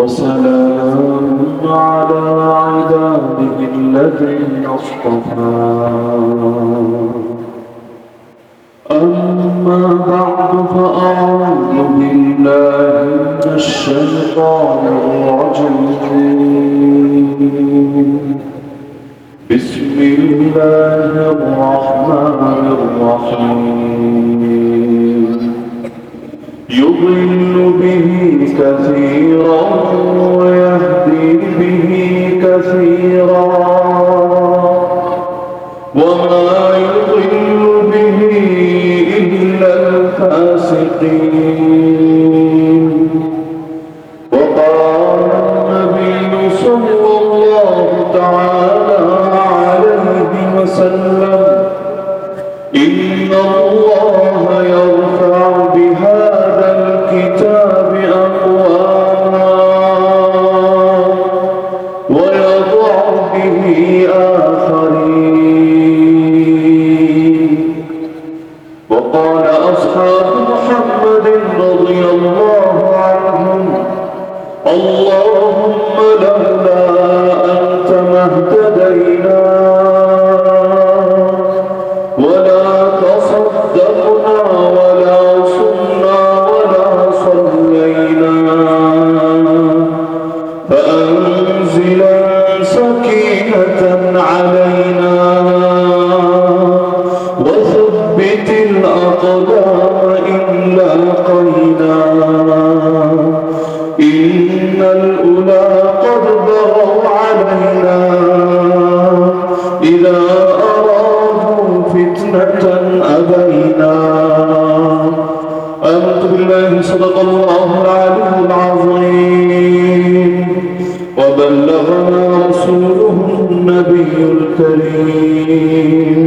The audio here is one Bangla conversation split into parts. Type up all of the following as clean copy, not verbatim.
وسلام على عباده الذين اصطفى أما بعد فأعوذ بالله من الشيطان الرجيم بسم الله الرحمن الرحيم يضل به كثيرا ويهدي به كثيرا وما يضل به إلا الفاسقين وقال النبي صلى الله تعالى عليه وسلم إن الله يرفع بهذا الكتاب أقواما ويضع به آخرين وقال أصحاب محمد رضي الله عنهم اللهم لولا أنت ما اهتدينا ولا تصدقنا ولا صمنا ولا صلينا فأنزل سكينة علينا وثبت الأقدام إن لاقينا إن الأولى قد بغوا علينا إذا أرادوا فتنة أبينا آمنت بالله صدق الله العلي العظيم وبلغنا رسوله النبي الكريم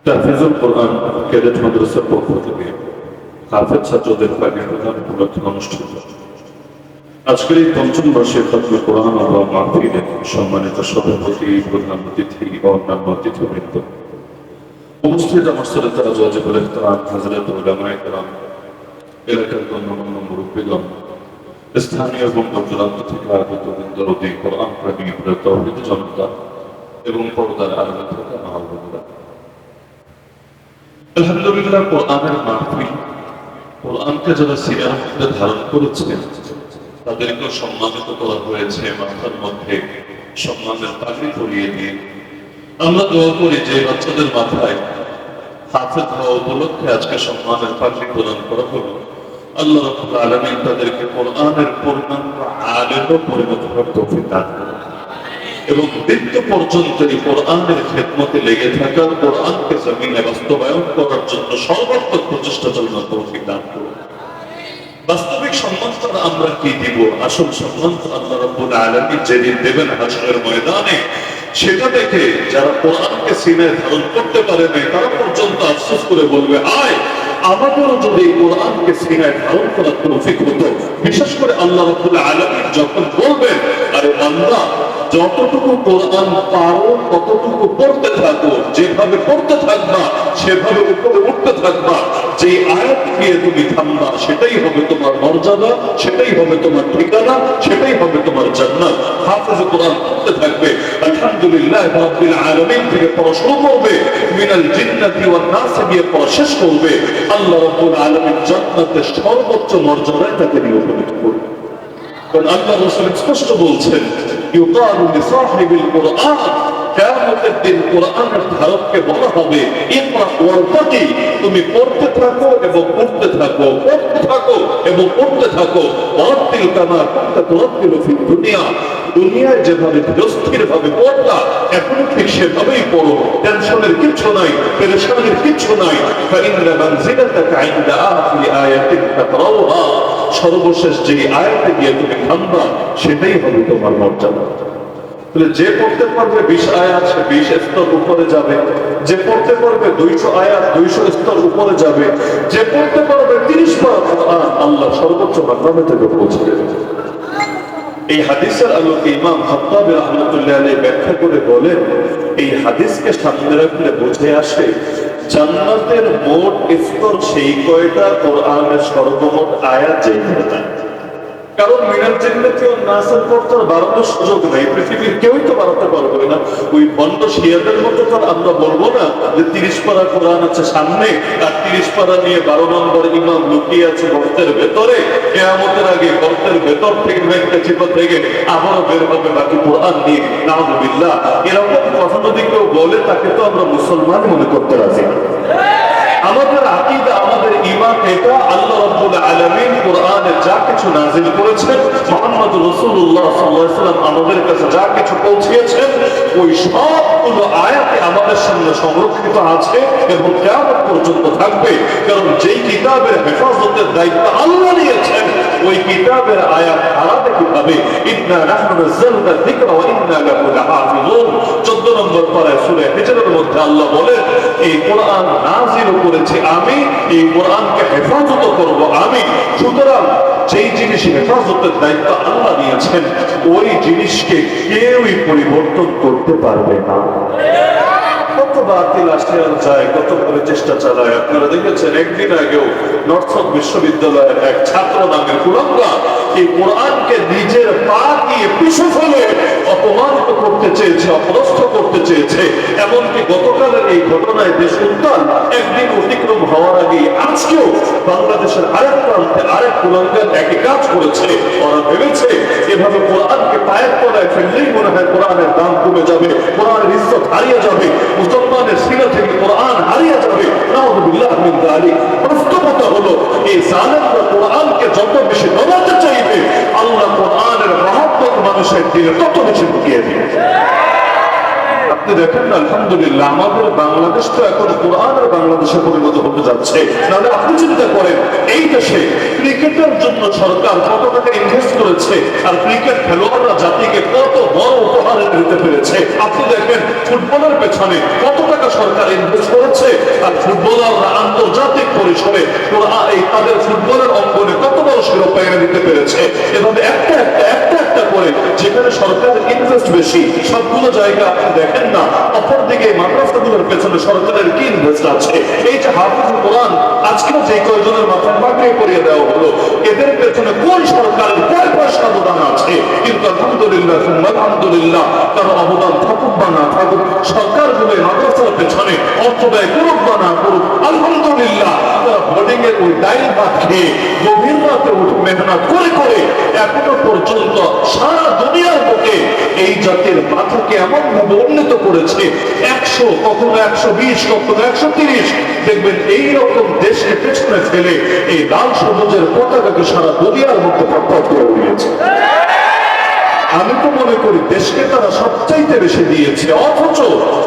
تحفيظ القرآن ক্যাডেট মাদ্রাসার পক্ষ থেকে হাফেজ ছাত্রদের ফাইনাল প্রদান উপলক্ষে অনুষ্ঠিত আজকের এই পঞ্চম বর্ষের খতমে কোরআন ও মাহফিলে সম্মানিত সভাপতি প্রধান অতিথি ও অন্যান্য অতিথিবৃন্দ উপস্থিত আমার শ্রদ্ধা ওয়াজিবুল ইহতিরাম হযরত উলামায়ে কেরাম এলাকার গণ্যমান্য মুরব্বিগণ স্থানীয় এবং দূরান্ত থেকে আগত বৃন্দরদী কোরআন প্রেমী তাওহীদ জনতা এবং পর্দার আড়ালে থাকা মা ও বোনেরা আলহামদুলিল্লাহ কোরআনের মাহফিল কোরআনকে যারা সিনার মধ্যে ধারণ করেছেন তাদেরকে সম্মানিত করা হয়েছে মাথার মধ্যে সম্মানের পাগড়ি পরিয়ে দিয়ে আমরা দোয়া করি যে বাচ্চাদের মাথায় হাফেজ হওয়া উপলক্ষে আজকে সম্মানের পাগড়ি প্রদান করা হলো আল্লাহ রাব্বুল আলামিন তাদেরকে কোরআনের পূর্ণাঙ্গ আলেমে পরিণত হওয়ার তৌফিক দান করুন এবং মৃত্যু পর্যন্ত এই কোরআনের খেদমতে লেগে থাকা কোরআনকে জমিনে বাস্তবায়ন করার জন্য সর্বাত্মক প্রচেষ্টা চালানোর তৌফিক দান করুন বাস্তবিক সম্মানটা আমরা কি দিব আসল সম্মান আল্লাহ রাব্বুল আলামিন যেদিন দেবেন হাশরের ময়দানে সেটা দেখে যারা কোরআনকে সিনায় ধারণ করতে পারে না তারা পর্যন্ত আফসোস করে বলবে আয় আমাদেরও যদি কোরআনকে সিনায় ধারণ করার তৌফিক হতো বিশেষ করে আল্লাহ রাব্বুল আলামিন যখন বলবেন আরে বান্দা যতটুকু কোরআন পারো ততটুকু পড়তে থাকো যেভাবে পড়তে থাকবা সেভাবে উপরে উঠতে থাকবা যে আয়াত দিয়ে তুমি থামবা সেটাই হবে তোমার মর্যাদা সেটাই হবে তোমার ঠিকানা সেটাই হবে তোমার জান্নাত হাফেজ কোরআন পড়তে থাকবে আলহামদুলিল্লাহ রাব্বিল আলামিন থেকে পড়া শুরু করবে মিনাল জিন্নাতি ওয়ান নাস দিয়ে পড়া শেষ করবে আল্লাহ রাব্বুল আলামিন জান্নাতের সর্বোচ্চ মর্যাদায় তাকে নিয়োজিত করবে কারণ আল্লাহ রাসূল স্পষ্ট বলছেন ইউকালু লিসাহিবিল কুরআন কিয়ামতের দিন কোরআনের ধারককে বলা হবে ইকরা ওয়ারতাকি তুমি পড়তে থাকো এবং পড়তে থাকো পড়তে থাকো এবং পড়তে থাকো ওয়ারতিল কামা কুনতা তুরাতিলু ফিদ দুনিয়া দুনিয়ায় যেভাবে স্থির ভাবে পড়তা এখন ঠিক সেভাবেই পড়ো টেনশনের কিছু নাই পেরেশানির কিছু নাই ফাইন্না মানজিলাতাকা ইনদা আখিরি আয়াতিন তাকরাউহা সর্বশেষ যে আয়াতে গিয়ে তুমি থামবা সেটাই হবে তোমার মর্যাদা তাহলে যে পড়তে পারবে 20 আয়াত সে 20 স্তর উপরে যাবে যে পড়তে পারবে 200 আয়াত 200 স্তর উপরে যাবে যে পড়তে পারবে 30 বার কোরআন আল্লাহ সর্বোচ্চ মাকামে থেকে পৌঁছে দেবে এই হাদিসের আলোকে ইমাম খাত্তাবী রাহমাতুল্লাহি আলাইহি ব্যাখ্যা করে বলেন এই হাদিসকে সামনে রাখলে বুঝে আসে জান্নাতের মোট স্তর সেই কয়টা কোরআনের সর্বমোট আয়াত যেখানে, কারণ মিনাল জিন্নাতি ওয়ান নাসের পর তো বাড়ানোর সুযোগ নেই, পৃথিবীর কেউই তো বাড়াতে পারবে না। ওই ভণ্ড শিয়াদের মতো তো আমরা বলবো না যে 30 পারা কোরআন আছে সামনে আর 30 পারা নিয়ে 12 নম্বর ইমাম লুকিয়ে আছে গর্তের ভেতরে, কিয়ামতের আগে গর্তের ভেতর থেকে ভেঙে চিপা থেকে আবারও বের হবে বাকি কোরআন নিয়ে, নাউযুবিল্লাহ। এরকম কথা যদি কেউ বলে তাকে তো আমরা মুসলমান মনে করতে রাজি না। আমাদের আকীদা, আমাদের ঈমান এটা আল্লাহ রাব্বুল আলামিন কোরআনে যা কিছু নাযিল করেছেন, মুহাম্মদ রাসূলুল্লাহ সাল্লাল্লাহু আলাইহি ওয়াসাল্লাম আমাদের কাছে যা কিছু পৌঁছিয়েছেন, ওই সবগুলো আয়াতে আমাদের সামনে সংরক্ষিত আছে এবং কিয়ামত পর্যন্ত থাকবে। কারণ যেই কিতাবের হেফাজতের দায়িত্ব আল্লাহ নিয়েছেন, ওই কিতাবের আয়াত হারাবে কিভাবে? ইন্না নাহনু নাযালনা যিকরা ওয়া ইন্না লাহু লাহাফিজুন। 14 নম্বর পারায় সূরা হিজরের মধ্যে আল্লাহ বলেন, এই কোরআন নাযিল করেছি আমি, এই কোরআনকে হেফাজত করব আমি। সুতরাং যেই জিনিস হেফাজতের দায়িত্ব আল্লাহ নিয়েছেন, ওই জিনিসকে কেউই পরিবর্তন করতে পারবে না। কত বাতিল আসে আর যায়, কত করে চেষ্টা চালায়। আপনারা দেখেছেন একদিন আগেও নর্থ সাউথ বিশ্ববিদ্যালয়ের এক ছাত্র নামের কুলাঙ্গার এই কোরআনকে নিজের পা দিয়ে পিছু ফেলে অপমানিত করতে চেয়েছে, অপদস্থ করতে চেয়েছে। এমনকি গতকালের এই ঘটনায় দেশ উত্তাল। একদিন অতিক্রম হওয়ার আগে আজকেও বাংলাদেশের আরেক প্রান্তে আরেক কুলাঙ্গার একই কাজ করেছে। ওরা ভেবেছে এভাবে কোরআনকে পায়ের তলায় ফেললেই মনে হয় কোরআনের দাম কমে যাবে, কোরআনের ইজ্জত হারিয়ে যাবে, মুসলমানের সিনা থেকে কোরআন হারিয়ে যাবে। নাউযুবিল্লাহ মিন যালিক। বাস্তবতা হলো এই জালেমরা কোরআনকে যত বেশি দবাতে চাইবে, আল্লাহ কোরআনের মহব্বত মানুষের দিলে তত বেশি ঢুকিয়ে দিবে। আপনি দেখেন না, আলহামদুলিল্লাহ আমাদের বাংলাদেশ তো এখন কোরআনের বাংলাদেশে পরিণত হতে যাচ্ছে। নাহলে আপনি চিন্তা করেন, এই দেশে ক্রিকেটের জন্য সরকার কত টাকা ইনভেস্ট করেছে, আর ক্রিকেট খেলোয়াড়রা জাতিকে কত বড় উপহার দিতে পেরেছে। আপনি দেখেন ফুটবলের পেছনে কত টাকা সরকার ইনভেস্ট করেছে, আর ফুটবলাররা আন্তর্জাতিক পরিসরে এই তাদের ফুটবলের অঙ্গনে কত বড় শিরোপা এনে দিতে পেরেছে। এভাবে একটা করে যেখানে সরকারের ইনভেস্ট বেশি, সবগুলো জায়গা আপনি দেখেন না। অপরদিকে মাদ্রাসাগুলোর পেছনে সরকারের কি ইনভেস্ট আছে? এই যে হাফিজুল কোরআন আজকেও যে কয়জনের মাথায় পাগড়ি পরিয়ে দেওয়া হলো, এদের পেছনে কোন সরকারের কয় পয়সা অবদান আছে? কিন্তু আলহামদুলিল্লাহ আলহামদুলিল্লাহ, তার অবদান থাকুক বা না থাকুক, সরকারগুলো মাদ্রাসার পেছনে অর্থ ব্যয় করুক বা না করুক, আলহামদুলিল্লাহ তারা বোর্ডিং এর ওই ডাইল ভাত খেয়ে গভীর রাতে উঠে মেহনত করে করে এখনো পর্যন্ত সারা দুনিয়ার বুকে এই জাতির মাথাকে এমন ভাবে উন্নীত করেছে। 100, কখনো 120, কখনো 130। দেখবেন এইরকম দেশকে পেছনে ফেলে এই লাল সবুজের পতাকাকে সারা দুনিয়ার মধ্যে পথ করে উড়িয়েছে। আমি তো মনে করি দেশকে তারা সবচাইতে বেশি দিয়েছে, অথচ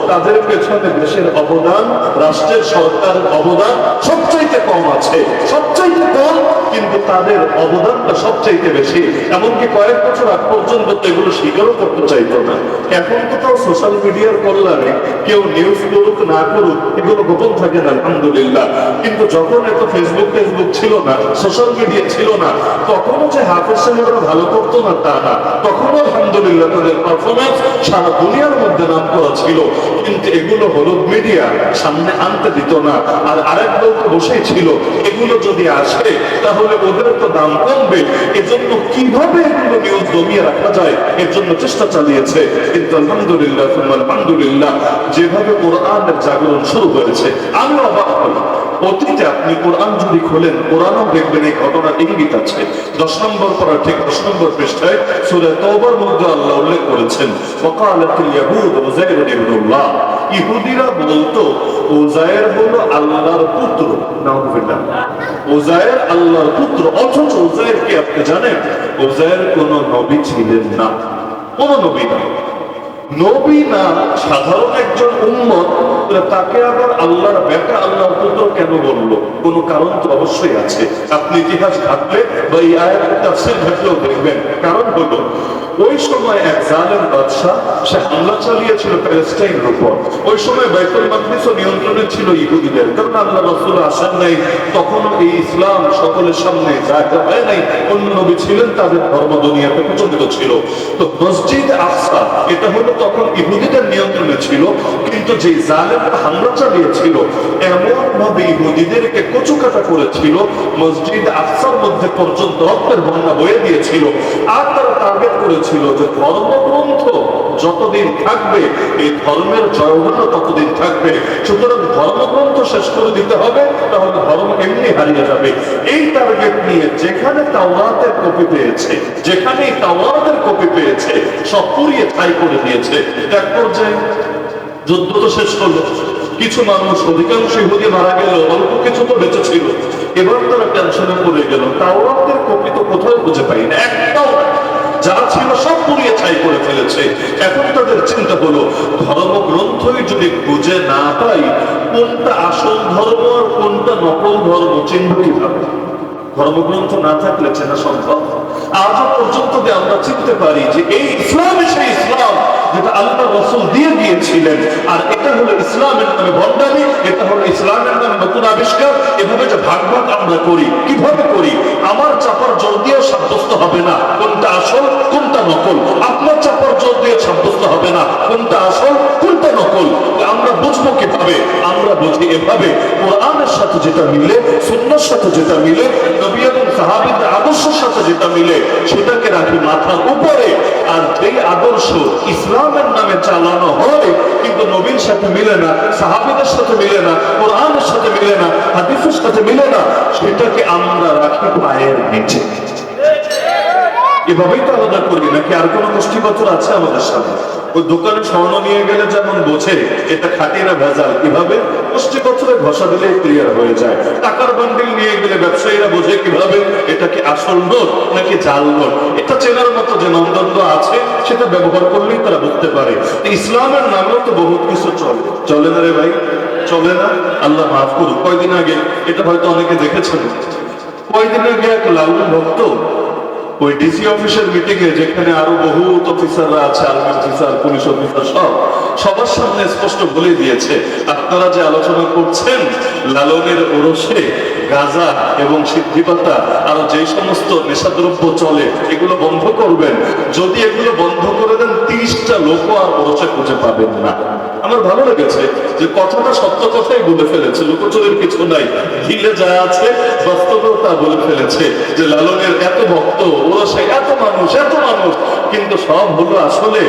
তাদের পেছনে দেশের অবদান, রাষ্ট্রের সরকারের অবদান সবচাইতে কম আছে, সবচাইতে কম, কিন্তু তাদের অবদানটা সবচাইতে বেশি। এমনকি কয়েক বছর আগ পর্যন্ত তো এগুলো স্বীকারও করতে চাইতো না। এখন তো তাও সোশ্যাল মিডিয়ার কল্যাণে কেউ নিউজ করুক না করুক, এগুলো গোপন থাকে না আলহামদুলিল্লাহ। কিন্তু যখন এত ফেসবুক ছিল না, সোশ্যাল মিডিয়া ছিল না, তখনও যে হাফেজ সাহেবরা ভালো করতো না তা না, তখনও আলহামদুলিল্লাহ তাদের পারফরমেন্স সারা দুনিয়ার মধ্যে নাম করা ছিল। কিন্তু এগুলো হলুদ মিডিয়া সামনে আনতে দিত না। আর আরেক লোক বসেই ছিল, এগুলো যদি আসে তাহলে ওদের তো দাম কমবে, এজন্য কিভাবে এগুলো নিউজ জমিয়ে রাখা যায় এর জন্য চেষ্টা চালিয়েছে। কিন্তু আলহামদুলিল্লাহ আলহামদুলিল্লাহ, যেভাবে কোরআনের জাগরণ শুরু হয়েছে, আমি অবাক হই। অতীতে আপনি কোরআন যদি খোলেন, কোরআনও দেখবেন এই ঘটনার ইঙ্গিত আছে। 10 নম্বর পড়া ঠিক 10 নম্বর পৃষ্ঠায় সূরা তওবার মধ্যে আল্লাহ উল্লেখ করেছেন, ওয়াকালাতিল ইয়াহুদ উযাইর ইবনুল্লাহ। ইহুদিরা বলতো উযাইর হলো আল্লাহর পুত্র। নাউযুবিল্লাহ, উযাইর আল্লাহর পুত্র। অথচ উযাইর কি আপনি জানেন? উযাইর কোন নবী ছিলেন না, কোন নবী না। নবী না, সাধারণ একজন উম্মত, তাকে আবার আল্লাহর বেটা, আল্লাহর পুত্র কেন বললো? কোন কারণ তো অবশ্যই আছে। আপনি ইতিহাস ঘাটলে বা এই আয়াতের তাফসীর ঘাটলেও দেখবেন। কারণ হলো ওই সময় এক জালেম বাদশা, সে হামলা চালিয়েছিল প্যালেস্টাইনের উপর। ওই সময় বাইতুল মাকদিসও নিয়ন্ত্রণে ছিল ইহুদিদের, কারণ আল্লাহ রাসূল আসেন নাই, তখনও এই ইসলাম সকলের সামনে জায়গা হয় নাই। অন্য নবী ছিলেন, তাদের ধর্ম দুনিয়াতে প্রচলিত ছিল। তো মসজিদ আকসা, এটা হলো তখন ইহুদিদের নিয়ন্ত্রণে ছিল, কিন্তু যে জালেমরা হামলা চালিয়েছিল এমন ভাবে ইহুদিদেরকে কচুকাটা করেছিল, মসজিদ আকসার মধ্যে পর্যন্ত রক্তের বন্যা বয়ে দিয়েছিল। আর তারা টার্গেট করেছিল যে ধর্মগ্রন্থ যতদিন থাকবে এই ধর্মের জয়গানও ততদিন থাকবে, সুতরাং ধর্মগ্রন্থ শেষ করে দিতে হবে, তাহলে ধর্ম এমনি হারিয়ে যাবে। এই টার্গেট নিয়ে যেখানে তাওরাতের কপি পেয়েছে, যেখানেই তাওরাতের কপি পেয়েছে সব পুড়িয়ে ছাই করে দিয়েছে। এক পর্যায়ে যুদ্ধ তো শেষ হলো, কিছু মানুষ, অধিকাংশ ইহুদি মারা গেল, অল্প কিছু তো বেঁচে ছিল। এবার তারা টেনশনে পড়ে গেল, তাওরাতের কপি তো কোথাও খুঁজে পাই না, একটাও যা ছিল সব পুড়িয়ে ছাই করে ফেলেছে। এখন তাদের চিন্তা হলো, ধর্মগ্রন্থই যদি খুঁজে না পাই, কোনটা আসল ধর্ম আর কোনটা নকল ধর্ম চিহ্ন কিভাবে? ধর্মগ্রন্থ না থাকলে চেনা সম্ভব? আজও পর্যন্ত যে আমরা চিনতে পারি যে এই ইসলামই সেই ইসলাম যেটা আল্লাহ রাসূল দিয়ে গিয়েছিলেন, আর এটা হলো ইসলামের নামে ভণ্ডামি, এটা হলো ইসলামের নামে নতুন আবিষ্কার। এভাবে যে ভাগ ভাগ আমরা করি, কিভাবে করি? আমার চাপার জোর দিয়ে সাব্যস্ত হবে না কোনটা আসল কোনটা নকল। আপনার চাপার জোর দিয়ে সাব্যস্ত হবে না কোনটা আসল কোনটা নকল। আমরা বুঝবো কিভাবে? আমরা বুঝি এভাবে, কোরআনের সাথে যেটা মিলে, সুন্নাহর সাথে যেটা মিলে, নবী এবং সাহাবীদের আদর্শের সাথে যেটা মিলে সেটাকে রাখি মাথার উপরে। আর যেই আদর্শ ইসলামের নামে চালানো হয় কিন্তু নবীর সাথে মিলে না, সাহাবীদের সাথে মিলে না, কোরআনের সাথে মিলে না, হাদিসের সাথে মিলে না, সেটাকে আমরা রাখি পায়ের নিচে। এভাবেই তো আলাদা করি, নাকি আর কোনো গোষ্ঠীপত্র আছে আমাদের সামনে? ওই দোকানে স্বর্ণ নিয়ে গেলে যেমন বোঝে এটা খাঁটি না ভেজাল, কিভাবে গোষ্ঠীপত্রে ঘষা দিলে ক্লিয়ার হয়ে যায়। টাকার বান্ডিল নিয়ে গেলে ব্যবসায়ীরা বোঝে কিভাবে এটা কি আসল নোট নাকি জাল নোট। এটা চেনার মতো যে মানদণ্ড আছে সেটা ব্যবহার করলেই তারা বুঝতে পারে। ইসলামের নামেও তো বহুত কিছু চলে, চলে না রে ভাই? চলে না? আল্লাহ মাফ করুক। কয়দিন আগে, এটা হয়তো অনেকে দেখেছেন, কয়দিন আগে এক লালু ভক্ত ওই ডিসি অফিসের মিটিং এ, যেখানে আরো বহুত অফিসাররা আছে, আর্মি অফিসার, পুলিশ অফিসার, সবার সামনে স্পষ্ট বলে দিয়েছে, আপনারা যে আলোচনা করছেন লালনের ওরসে গাঁজা এবং সিদ্ধিপাতা আরো যে সমস্ত নেশাদ্রব্য চলে এগুলো বন্ধ করবেন। যদি এগুলো বন্ধ করে দেন 30টা লোকও আর ওরসে খুঁজে পাবেন না। আমার ভালো লেগেছে যে কথাটা সত্য কথাই বলে ফেলেছে, লোকচুরির কিছু নাই, ঢিলে যা আছে বাস্তবেও তা বলে ফেলেছে যে লালনের এত ভক্ত, ওরসে এত মানুষ, কিন্তু সব হলো আসলে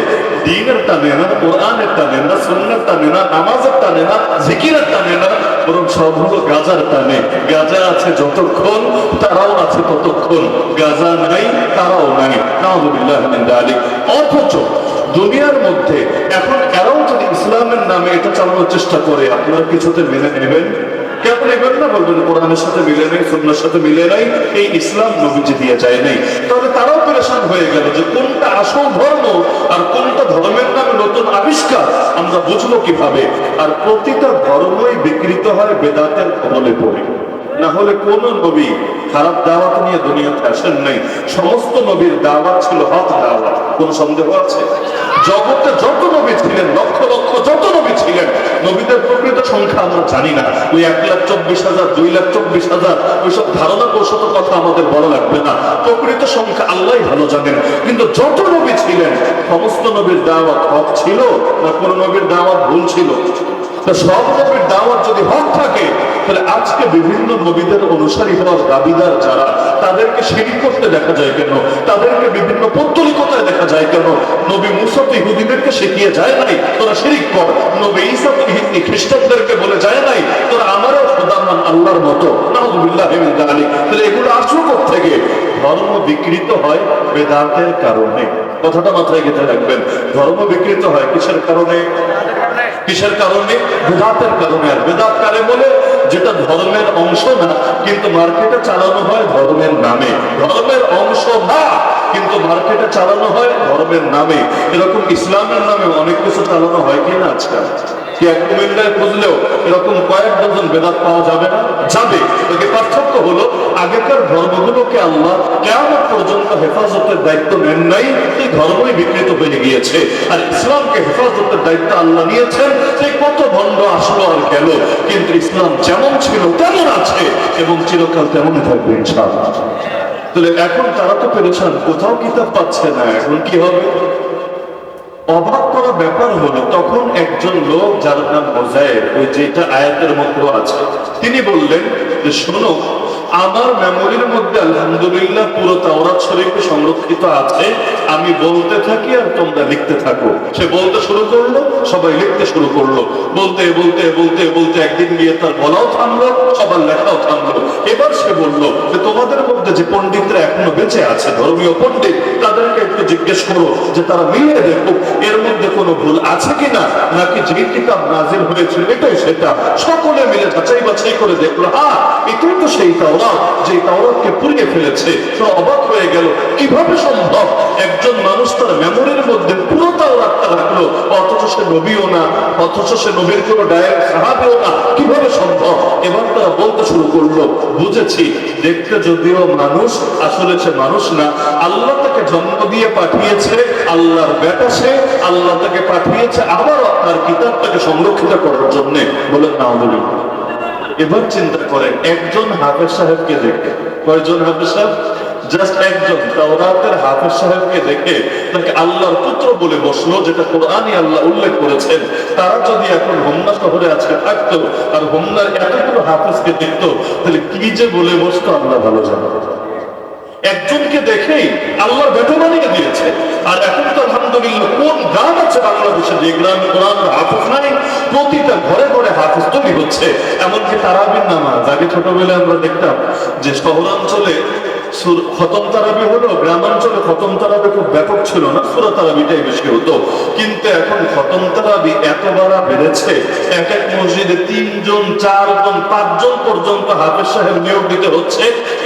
দ্বীনের টানে না, কোরআনের টানে না, সুন্নাহর টানে না, নামাজের টানে না, জিকিরের টানে না, বরং সব হলো গাজার টানে। গাজা আছে যতক্ষণ তারাও আছে ততক্ষণ, গাজা নাই তারাও নাই। নাউযুবিল্লাহি মিন যালিক। অথচ দুনিয়ার মধ্যে এখন এরাও যদি ইসলামের নামে এটা চালানোর চেষ্টা করে, আপনারা কিছুতে মেনে নেবেন? কেন নেবেন না? বলবেন কোরআনের সাথে মিলে নেই, সুন্নাহর সাথে মিলে নাই, এই ইসলাম নবীজি দিয়ে যায় নাই। তাহলে তারাও পেরেশান হয়ে গেল যে কোনটা আসল ধর্ম আর কোনটা ধর্মের নামে নতুন আবিষ্কার আমরা বুঝবো কিভাবে? আর প্রতিটা ধর্মই বিকৃত হয় বেদাতের কবলে পড়ে। না হলে কোন নবী খারাপ দাওয়াত নিয়ে দুনিয়াতে আসেন নাই। সমস্ত নবীর দাওয়াত ছিল হক দাওয়াত, কোন সন্দেহ আছে? জগতে যত নবী ছিলেন, লক্ষ লক্ষ যত নবী ছিলেন, নবীদের প্রকৃত সংখ্যা আমরা জানি না। ওই 1,24,000, 2,24,000 ওইসব ধারণা কৌশল কথা আমাদের বলা লাগবে না। প্রকৃত সংখ্যা আল্লাহ ভালো জানেন। কিন্তু যত নবী ছিলেন সমস্ত নবীর দাওয়াত হক ছিল না কোন নবীর দাওয়াত ভুল ছিল? সব নবীর দাওয়াত যদি হক থাকে, তাহলে আজকে বিভিন্ন নবীদের অনুসারী হওয়ার দাবিদার যারা, তাদেরকে শিরিক করতে দেখা যায় কেন? তাদেরকে বিভিন্ন পৌত্তলিকতায় দেখা যায় কেন? নবী মুসা তো ইহুদিদেরকে শিখিয়ে যায় নাই তোরা শিরিক কর, নবী ঈসা তো খ্রিস্টানদেরকে বলে যায় নাই তোরা আমারও খোদা মান আল্লাহর মতো। নাউযুবিল্লাহি মিন যালিক। তাহলে এগুলো আসলো কোত্থেকে? ধর্ম বিকৃত হয় বেদাতের কারণে। কথাটা মাথায় গেঁথে রাখবেন। ধর্ম বিকৃত হয় কিসের কারণে? কিসের কারণে? বেদাতের কারণে। আর বেদাত কারে বলে? যেটা ধর্মের অংশ না কিন্তু মার্কেটে চালানো হয় ধর্মের নামে। ধর্মের অংশ না কিন্তু মার্কেটে চালানো হয় ধর্মের নামে। এরকম ইসলামের নামে অনেক কিছু চালানো হয় কিনা আজকাল? কি এক কুমিল্লায় খুঁজলেও এরকম কয়েক ডজন বেদাত পাওয়া যাবে না? যাবে। এতে পার্থক্য হলো আগেকার ধর্মগুলোকে আল্লাহ কিয়ামত পর্যন্ত হেফাজতের দায়িত্ব নেন নাই, এই ধর্মই বিকৃত হয়ে গিয়েছে। আর ইসলামকে হেফাজতের দায়িত্ব আল্লাহ নিয়েছেন। যে কত ভণ্ড আসলো আর গেল, কিন্তু ইসলাম যেমন ছিল তেমন আছে এবং চিরকাল তেমনই থাকবে ইনশাআল্লাহ। তাহলে এখন তারা তো পেরেছেন, কোথাও কিতাব পাচ্ছে না, এখন কি হবে? অবাক করা ব্যাপার হলো, তখন একজন লোক যার নাম মোজায়ের, ওই যেটা আয়াতের মধ্যে আছে, তিনি বললেন যে শোনো, আমার মেমোরির মধ্যে আলহামদুলিল্লাহ পুরো তাওরাত শরীফে সংরক্ষিত আছে, আমি বলতে থাকি আর তোমরা লিখতে থাকো। সে বলতে শুরু করলো, সবাই লিখতে শুরু করলো। বলতে বলতে বলতে বলতে একদিন গিয়ে তার বলাও থামলো, সবার লেখাও থামলো। এবার সে বলল যে তোমাদের মধ্যে যে পণ্ডিতরা এখনো বেঁচে আছে, ধর্মীয় পণ্ডিত, তাদেরকে একটু জিজ্ঞেস করো যে তারা মিলিয়ে দেখো এর মধ্যে কোনো ভুল আছে কিনা, নাকি যে কিতাব নাজিল হয়েছিল এটাই সেটা। সকলে মিলে যাচাই বাছাই করে দেখলো, এটাই তো সেই তাওরাত যে তাওরাতকে পুড়িয়ে ফেলেছে। তো অবাক হয়ে গেল, কিভাবে সম্ভব একজন মানুষ তার মেমোরির মধ্যে পুরো তাওরাতটা রাখলো, অথচ সে নবীও না, অথচ সে নবীর কোনো ডাইরেক্ট সাহাবীও না, কিভাবে সম্ভব? এবার তারা বলতে শুরু করলো, বুঝেছি, দেখতে যদিও মানুষ, আসলে সে মানুষ না, আল্লাহ তাকে জন্ম দিয়ে পাঠিয়েছে, আল্লাহর বেটা সে, আল্লাহ তাকে পাঠিয়েছে আবার আপনার কিতাবটাকে সংরক্ষিত করার জন্য। বলেন নাউযুবিল্লাহ। এবার চিন্তা করেন, একজন হাফেজ সাহেবকে দেখে, কয়জন হাফেজ সাহেব? জাস্ট একজন তাওরাতের হাফেজ সাহেবকে দেখে তাকে আল্লাহর পুত্র বলে বসলো, যেটা কোরআনই আল্লাহ উল্লেখ করেছেন। তারা যদি এখন হোমনা শহরে আজকে থাকতো আর হোমনার এতগুলো হাফেজকে দেখতো, তাহলে কি যে বলে বসতো আল্লাহ ভালো জানে। একজনকে দেখেই আল্লাহর বেটা বানিয়ে দিয়েছে। আর এখন তো আলহামদুলিল্লাহ কোন গ্রাম আছে বাংলাদেশে যে গ্রামে কোরআনের হাফেজ নাই? প্রতিটা ঘরে ঘরে হাফেজ তৈরি হচ্ছে। এমনকি তারাবির নামাজ, আগে ছোটবেলায় আমরা দেখতাম যে শহরাঞ্চলে খতম তারাবি হলো, গ্রামাঞ্চলে খতম তারাবি খুব ব্যাপক ছিল না, সূরা তারাবিটাই বেশি হতো। কিন্তু এখন খতম তারাবি এত বাড়া বেড়েছে, এক এক মসজিদে 3 জন 4 জন 5 জন পর্যন্ত হাফেজ সাহেব নিয়োগ দিতে হচ্ছে।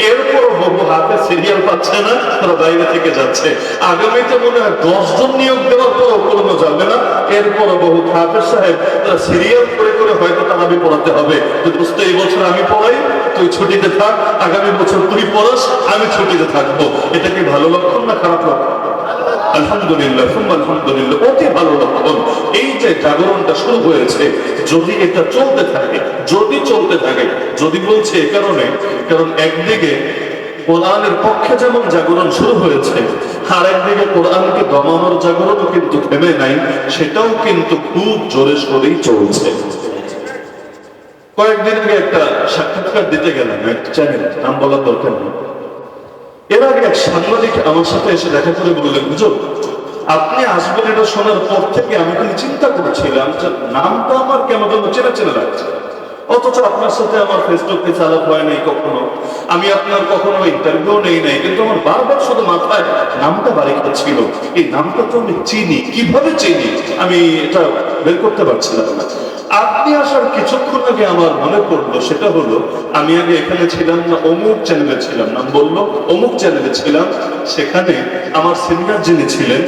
এরপরও বহু হাফেজ সিরিয়াল পাচ্ছে না, তারা বাইরে থেকে যাচ্ছে। আগামীতে মনে হয় 10 জন নিয়োগ দেওয়ার পরও কোনো যাবে না। এরপরও বহু হাফেজ সাহেব তারা সিরিয়াল করে করে হয়তো তারাবি পড়াতে হবে। যে দোস্ত, এই বছর আমি পড়াই, তুই ছুটিতে থাক, আগামী বছর তুই পড়াস, আমি ছুটিতে থাকবো। এটা কি ভালো লক্ষণ না খারাপ লক্ষণ? আলহামদুলিল্লাহ, আলহামদুলিল্লাহ, অতি ভালো লক্ষণ। এই যে জাগরণটা শুরু হয়েছে, যদি এটা চলতে থাকে, যদি চলতে থাকে, যদি বলছে এ কারণে, কারণ একদিকে কোরআনের পক্ষে যেমন জাগরণ শুরু হয়েছে, আর একদিকে কোরআনকে দমানোর জাগরণও কিন্তু থেমে নাই, সেটাও কিন্তু খুব জোরে সোরেই চলছে। কয়েকদিন আগে একটা সাক্ষাৎকার দিতে গেলাম একটা চ্যানেল, নাম বলার দরকার নেই। এর আগে এক সাংবাদিক আমার সাথে এসে দেখা করে বললেন, হুজুর আপনি আসবেন এটা শোনার পর থেকে আমি খালি চিন্তা করছিলাম যে নামটা আমার কেমন যেন চেনা চেনা লাগছে, অথচ আপনার সাথে আমার ফেসবুক পেজ আলাপ হয় নাই কখনো, আমি আপনার কখনো ইন্টারভিউ নেই নাই, কিন্তু আমার বারবার শুধু মাথায় নামটা বাড়ি ছিল। এই নামটা তো আমি চিনি, কিভাবে চিনি আমি এটা বের করতে পারছিলাম না। আপনি আসার কিছুক্ষণ আগে আমার মনে পড়লো, সেটা হলো আমি আগে এখানে ছিলাম না, অমুক চ্যানেলে ছিলাম, নাম বললো অমুক চ্যানেলে ছিলাম, সেখানে আমার সিনিয়র যিনি ছিলেন,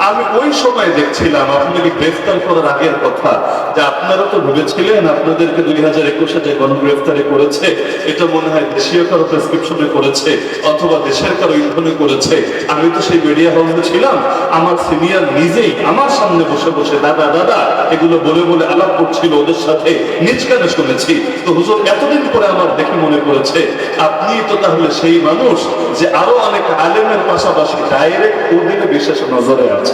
আমি ওই সময় দেখছিলাম আপনাকে গ্রেফতার করার আগের কথা, যে আপনারা তো ভেবেছিলেন আপনাদেরকে 2021-এ যে গণগ্রেফতারি করেছে এটা মনে হয় দেশীয় কারো প্রেসক্রিপশনে করেছে অথবা দেশের কারো ইন্ধনে করেছে। আমি তো সেই মিডিয়া হাউসে ছিলাম, আমার সিনিয়র নিজেই আমার সামনে বসে বসে দাদা দাদা এগুলো বলে বলে আলাপ করছিল, ওদের সাথে নিজ কানে শুনেছি। তো হুজুর এতদিন পরে আমার দেখে মনে করেছে আপনি তো তাহলে সেই মানুষ যে আরো অনেক আলেমের পাশাপাশি ডাইরেক্ট ওদের বিশেষ নজরে আছে।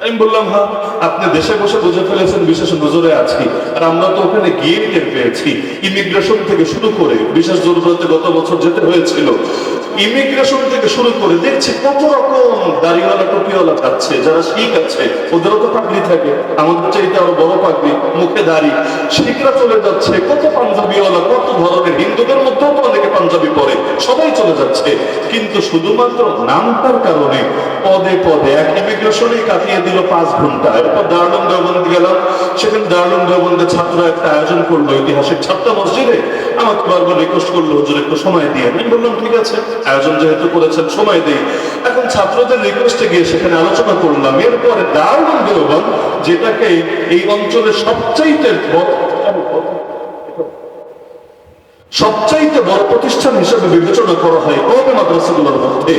আমি বললাম, হ্যাঁ আপনি দেশে বসে বুঝে ফেলেছেন বিশেষ নজরে আছি, আর আমরা তো ওখানে গিয়ে টের পেয়েছি। ইমিগ্রেশন থেকে শুরু করে, বিশেষ জরুরতে গত বছর যেতে হয়েছিল, ইমিগ্রেশন থেকে শুরু করে দেখছি কত রকম দাড়িওয়ালা টুপিওয়ালা যাচ্ছে, যারা শিখ আছে ওদেরও তো পাগড়ি থাকে, আমাদের চাইতে আরো বড় পাগড়ি, মুখে দাড়ি, শিখরা চলে যাচ্ছে, কত পাঞ্জাবিওয়ালা, কত ধরনের, হিন্দুদের মধ্যেও তো অনেকে পাঞ্জাবি পরে, সবাই চলে যাচ্ছে। কিন্তু শুধুমাত্র নামটার কারণে পদে পদে এক ইমিগ্রেশনেই কাটিয়ে দিল 5 ঘন্টা। এরপর দারুল দেওবন্দ গেলাম, সেখানে দারুল দেওবন্দের ছাত্ররা একটা আয়োজন করলো ঐতিহাসিক ছাত্র মসজিদে, আমাকে বারবার রিকোয়েস্ট করলো হুজুর একটু সময় দিয়ে। আমি বললাম ঠিক আছে, আয়োজন যেহেতু করেছেন সময় দেই। এখন ছাত্রদের রিকোয়েস্টে গিয়ে সেখানে আলোচনা করলাম। এরপরে দারুল দেওবন্দ, যেটাকে এই অঞ্চলের সবচাইতে বড় প্রতিষ্ঠান হিসেবে বিবেচনা করা হয় কওমি মাদ্রাসাগুলোর মধ্যে,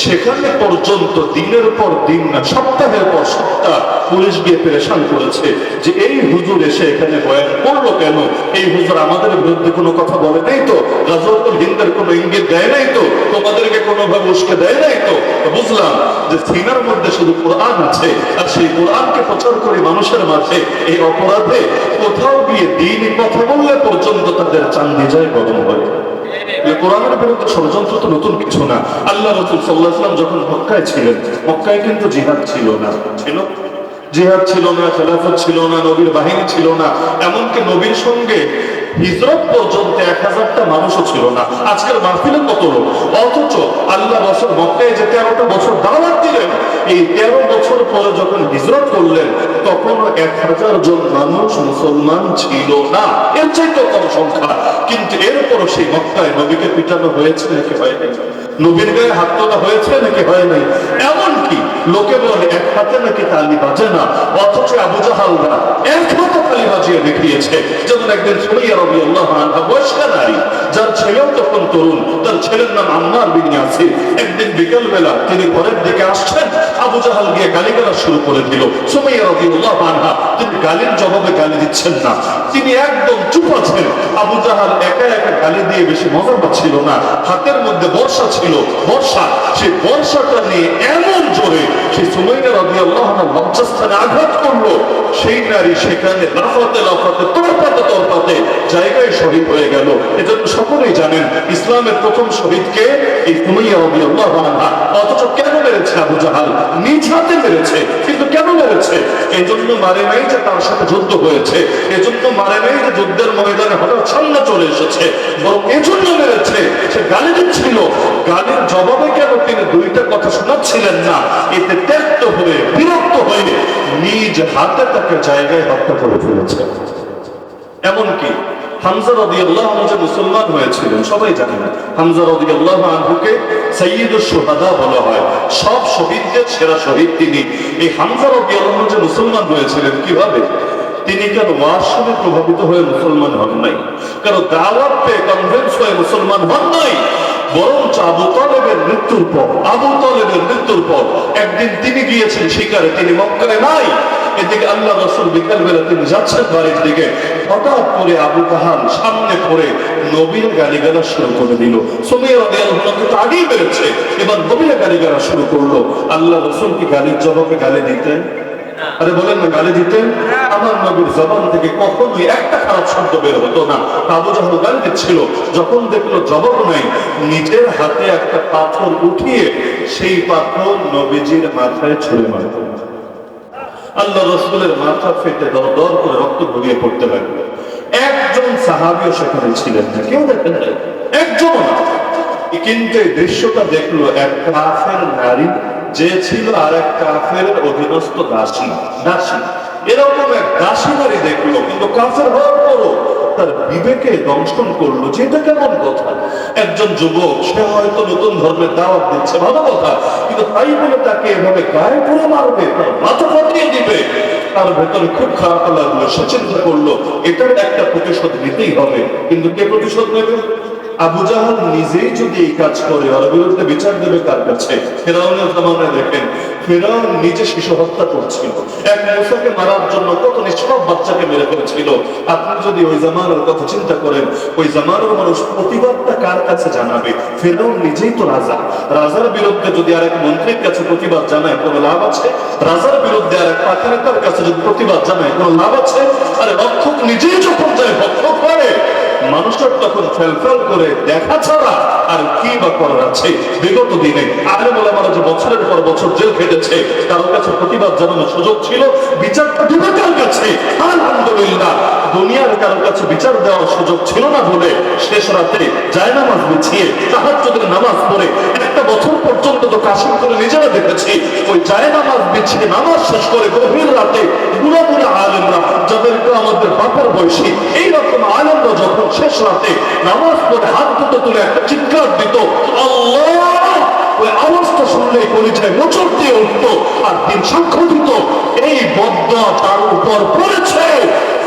সেখানে পর্যন্ত দিনের পর দিন না সপ্তাহের পর সপ্তাহ পুলিশ গিয়ে পেরেশান করেছে যে এই হুজুর এসে এখানে বয়ান করলো কেন, এই হুজুর আমাদের বিরুদ্ধে কোনো কথা বলে নাই তো, গাজওয়াতুল হিন্দের কোনো ইঙ্গিত দেয় নাই তো, তোমাদেরকে কোনোভাবে উস্কে দেয় নাই তো, বুঝলাম যে সিনার মধ্যে শুধু কোরআন আছে, আর সেই কোরআনকে প্রচার করে মানুষের মাঝে এই অপরাধে কোথাও গিয়ে দিনই কথা বললে পর্যন্ত তাদের চান্দি যায় গরম হয়। কোরআনের বিরুদ্ধে ষড়যন্ত্র তো নতুন কিছু না। আল্লাহ রাসূল সাল্লাল্লাহু আলাইহি ওয়াসাল্লাম যখন মক্কায় ছিলেন, মক্কায় কিন্তু জিহাদ ছিল না, ছিল জিহাদ ছিল না, খেলাফত ছিল না, নবীর বাহিনী ছিল না, এমনকি নবীর সঙ্গে হিজরত পর্যন্ত 1000টা মানুষও ছিল না। আজকের মাহফিলে কত লোক, অথচ আল্লাহ রাসূল মক্কায় যে 13টা বছর দাওয়াত দিলেন, এই 13 বছর পরে যখন হিজরত করলেন তখনও 1000 জন মানুষ মুসলমান ছিল না, এর চাইতে কম সংখ্যা। কিন্তু এরপরও সেই মক্কায় নবীকে পিটানো হয়েছে নাকি হয় নাই? নবীর গায়ে হাত তোলা হয়েছে নাকি হয় নাই? এমনকি লোকে বলে এক হাতে নাকি তালি বাজে না, অথচ আবু জাহালরা এক হাতে তালি বাজিয়ে দেখিয়েছে। যেমন একদিন সুমাইয়া রাদিয়াল্লাহু আনহা বয়স্কা নারী, যার ছেলেও তখন তরুণ, তার ছেলের নাম আম্মার বিন ইয়াসির। একদিন বিকেল বেলা তিনি ঘরের দিকে আসছেন, আবু জাহাল গিয়ে গালিগালাজ শুরু করে দিল। সুমাইয়া রাদিয়াল্লাহু আনহা তিনি গালির জবাবে গালি দিচ্ছেন না, তিনি একদম চুপ আছেন। আবু জাহাল একা একা গালি দিয়ে বেশি মজা পাচ্ছিল না, হাতের মধ্যে বর্ষা ছিল, বর্ষা, সেই বর্ষাটা নিয়ে এমন জোরে সেই সুমাইয়া রাদিয়াল্লাহু আনহা লজ্জাস্থানে আঘাত করলো, সেই নারী সেখানে লাফাতে লাফাতে তরপাতে জায়গায় শহীদ হয়ে গেল। এজন্য সকলেই জানেন ইসলামের প্রথম শহীদকে এই সুমাইয়া রাদিয়াল্লাহু আনহা। অথচ কেন মেরেছে আবু জাহাল? নিজ হাতে মেরেছে, কিন্তু কেন মেরেছে? এই জন্য মারে নাই যে তার সাথে যুদ্ধ হয়েছে, এজন্য মারে নাই যে যুদ্ধের ময়দানে হঠাৎ সামনে চলে এসেছে, বরং এজন্য মেরেছে সে গালি দিচ্ছিল। গালির জবাবে কেন তিনি দুইটা কথা শোনাচ্ছিলেন না? এতে ত্যক্ত হয়ে বিরক্ত হয়ে নিজ হাতে তাকে জায়গায় হত্যা করে ফেলেছে। এমনকি হামজা রাদিয়াল্লাহু আনহু যে মুসলমান হয়েছিলেন সবাই জানেন, হামজা রাদিয়াল্লাহু আনহুকে সাইয়্যিদুশ শুহাদা বলা হয়, সব শহীদদের সেরা শহীদ তিনি। এই হামজা রাদিয়াল্লাহু আনহু যে মুসলমান হয়েছিলেন কিভাবে? তিনি কেন ওয়াজ শুনে প্রভাবিত হয়ে মুসলমান হন নাই, কেন দাওয়াত পেয়ে কনভিন্স হয়ে মুসলমান হন নাই, বরঞ্চ আবু তালেবের মৃত্যুর পর একদিন তিনি গিয়েছেন শিকারে, তিনি মক্কায় নাই। এদিকে আল্লাহ রাসূল বিকেল বেলা তিনি যাচ্ছেন বাড়ির দিকে, হঠাৎ করে আবু জাহাল সামনে পড়ে নবীর গালিগালাজ শুরু করে দিল। সুমাইয়া রাদিয়াল্লাহু আনহা তো আগেই বেড়েছে, এবার নবীর গালিগালাজ শুরু করলো। আল্লাহ রাসূল কি গালির জবাবে গালি দিতেন? আরে বলেন না, গালি দিতেন? আমার নবীর জবান থেকে কখনোই একটা খারাপ শব্দ বের হতো না। আবু জাহাল গালি দিচ্ছিল, যখন দেখলো জবাব নাই, নিজের হাতে একটা পাথর উঠিয়ে সেই পাথর নবীজির মাথায় ছুঁড়ে মারত। আল্লাহ রাসূলের মাথা ফেটে দর দর করে রক্ত গড়িয়ে পড়তে লাগলো। একজন সাহাবীও সেখানে ছিলেন না, কেউ দেখেন না, একজন না। কিন্তু এই দৃশ্যটা দেখলো এক কাফের নারী, যে ছিল আর এক কাফের অধীনস্থ দাসী। এরকম এক দাসী নারী দেখলো, কিন্তু কাফের হওয়ার পরও তার বিবেকে দংশন করলো যে এটা কেমন কথা। একজন যুবক, সে হয়তো নতুন ধর্মের দাওয়াত দিচ্ছে, ভালো কথা, কিন্তু তাই বলে তাকে এভাবে গায়ে পড়ে মারবে, তার মাথা ফাটিয়ে দিবে। তার ভেতরে খুব খারাপ লাগলো, সে চিন্তা করলো এটার একটা প্রতিশোধ নিতেই হবে। কিন্তু কে প্রতিশোধ নেবে? আবু জাহাল নিজেই যদি এই কাজ করে, ওর বিরুদ্ধে বিচার দেবে কার কাছে? ফেরাউনের জামানায় দেখেন, ফেরাউন নিজে শিশু হত্যা করছিল, এক মূসাকে মারার জন্য কত নিষ্পাপ বাচ্চাকে মেরে ফেলেছিল। আপনি যদি ওই জামানার কথা চিন্তা করেন, ওই জামানার মানুষ প্রতিবাদটা কার কাছে জানাবে? ফেরাউন নিজেই তো রাজা, রাজার বিরুদ্ধে যদি আরেক মন্ত্রীর কাছে প্রতিবাদ জানায় কোনো লাভ আছে? রাজার বিরুদ্ধে আরেক পাখিনেতার কাছে যদি প্রতিবাদ জানায় কোনো লাভ আছে? আরে রক্ষক নিজেই যখন যায় ভক্ষক করে, মানুষের তখন ফেলফেল করে দেখা ছাড়া আর কি বা করার আছে? বিগত দিনে আলেম ওলামারা যে বছরের পর বছর জেল খেটেছে, কারোর কাছে প্রতিবাদ জানানোর সুযোগ ছিল? বিচারটা দিবে কার কাছে? আলহামদুলিল্লাহ, দুনিয়ার কারোর কাছে বিচার দেওয়ার সুযোগ ছিল না বলে শেষ রাতে জায়নামাজ বিছিয়ে তাহাজ্জুদের নামাজ পড়ে একটা বছর পর্যন্ত তো কাশিম করে নিজেরা দেখেছি, ওই জায়নামাজ বিছিয়ে নামাজ শেষ করে গভীর রাতে বুড়া বুড়া আলেমরা, যাদেরকে আমাদের বাপের বয়সী, এইরকম আলেমরা যখন শেষ রাতে নামাজ পড়ে হাত দুটো তুলে একটা চিৎকার দিত, আল্লাহ, ওই আওয়াজটা শুনলেই পরিচয় মোচড় দিয়ে উঠত আর দিন সাক্ষ্য দিত এই বদদোয়া তার উপর পড়েছে,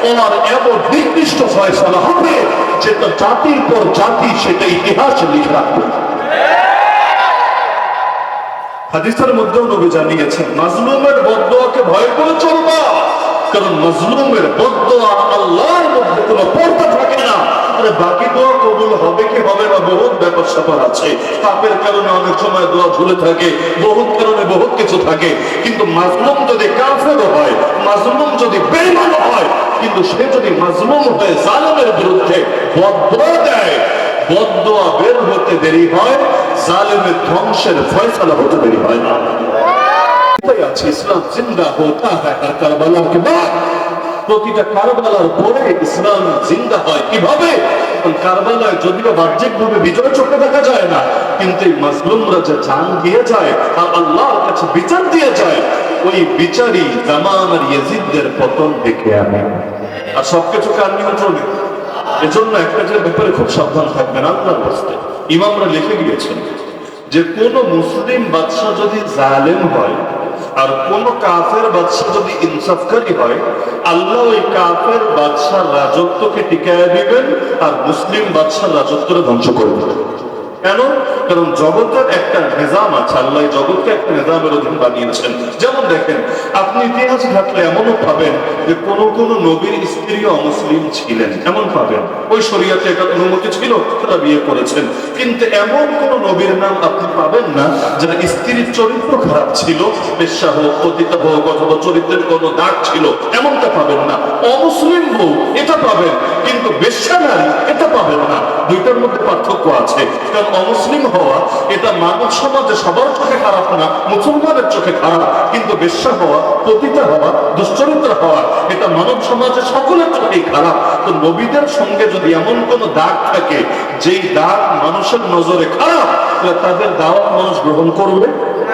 ওনার এমন নির্দিষ্ট ফয়সালা হবে যেটা জাতির পর জাতি সেটা ইতিহাস লিখে রাখবে। হাদিসের মধ্যেও নবী জানিয়েছেন, মাজলুমের বদদোয়াকে ভয় করে চলবা, কারণ মাজলুমের বদদোয়া আল্লাহর মধ্যে কোনো পর্দা থাকে না। আরে বাকি দোয়া কবুল হবে কি হবে না বহুত ব্যাপার স্যাপার আছে। পাপের কারণে অনেক সময় দোয়া ঝুলে থাকে, বহুত কারণে বহুত কিছু থাকে। কিন্তু মাজলুম যদি কাফের হয়, মাজলুম যদি বেঈমান হয়, কিন্তু সে যদি মাজলুম হয়ে জালেমের বিরুদ্ধে বদদোয়া দেয়, বদদোয়া বের হতে দেরি হয়, জালেমের ধ্বংসের ফয়সালা হতে দেরি হয় না। ইসলাম জিন্দা হতা হ্যায় হর কারবালা কে বাদ। প্রতিটা কারবালার পরে ইসলাম জিন্দা হয়। কিভাবে? কারবালায় যদিও বাহ্যিকভাবে বিজয় চোখে দেখা যায় না, কিন্তু এই মাজলুমরা যে জান দিয়ে যায় আর আল্লাহর কাছে বিচার দিয়ে যায়, ওই বিচারই জামান আর ইয়াজিদদের পতন ডেকে আনে। আর সবকিছু কার নিয়ন্ত্রণে? এজন্য একটা যে ব্যাপারে খুব সাবধান থাকবেন আল্লাহর রাস্তায়। ইমামরা লিখে গিয়েছেন যে কোন মুসলিম বাদশা যদি জালেম হয় আর কোন কাফের বাদশা যদি ইনসাফকারী হয়, আল্লাহ ওই কাফের বাদশার রাজত্বকে টিকায় দিবেন আর মুসলিম বাদশার রাজত্বকে ধ্বংস করে দেবেন। কেন? কারণ জগতের একটা নিজাম আছে, আল্লাহ জগৎকে একটা নিজামের অধীন বানিয়েছেন। যেমন দেখেন, আপনি ইতিহাস ঘাটলে এমনও পাবেন যে কোন কোন নবীর স্ত্রীও অমুসলিম ছিলেন, এমন পাবেন। ওই শরীয়তে এটা অনুমতি ছিল, তারা বিয়ে করেছেন। কিন্তু এমন কোন নবীর নাম আপনি পাবেন না যার স্ত্রীর চরিত্র খারাপ ছিল, বেশ্যা হোক, পতিতা হোক, অথবা চরিত্রের কোনো দাগ ছিল, এমনটা পাবেন না। অমুসলিম বউ এটা পাবেন, কিন্তু বেশ্যা নারী এটা পাবেন না। দুইটার মধ্যে পার্থক্য আছে। কারণ অমুসলিম হওয়া এটা মানব সমাজে সবার চোখে খারাপ না, মুসলমানের চোখে খারাপ। কিন্তু বেশ্যা হওয়া, পতিতা হওয়া, দুশ্চরিত্র হওয়া এটা মানব সমাজে সকলের চোখেই খারাপ। তো নবীদের সঙ্গে যদি এমন কোন দাগ থাকে যেই দাগ মানুষের নজরে খারাপ, তাহলে তাদের দাওয়াত মানুষ গ্রহণ করবে?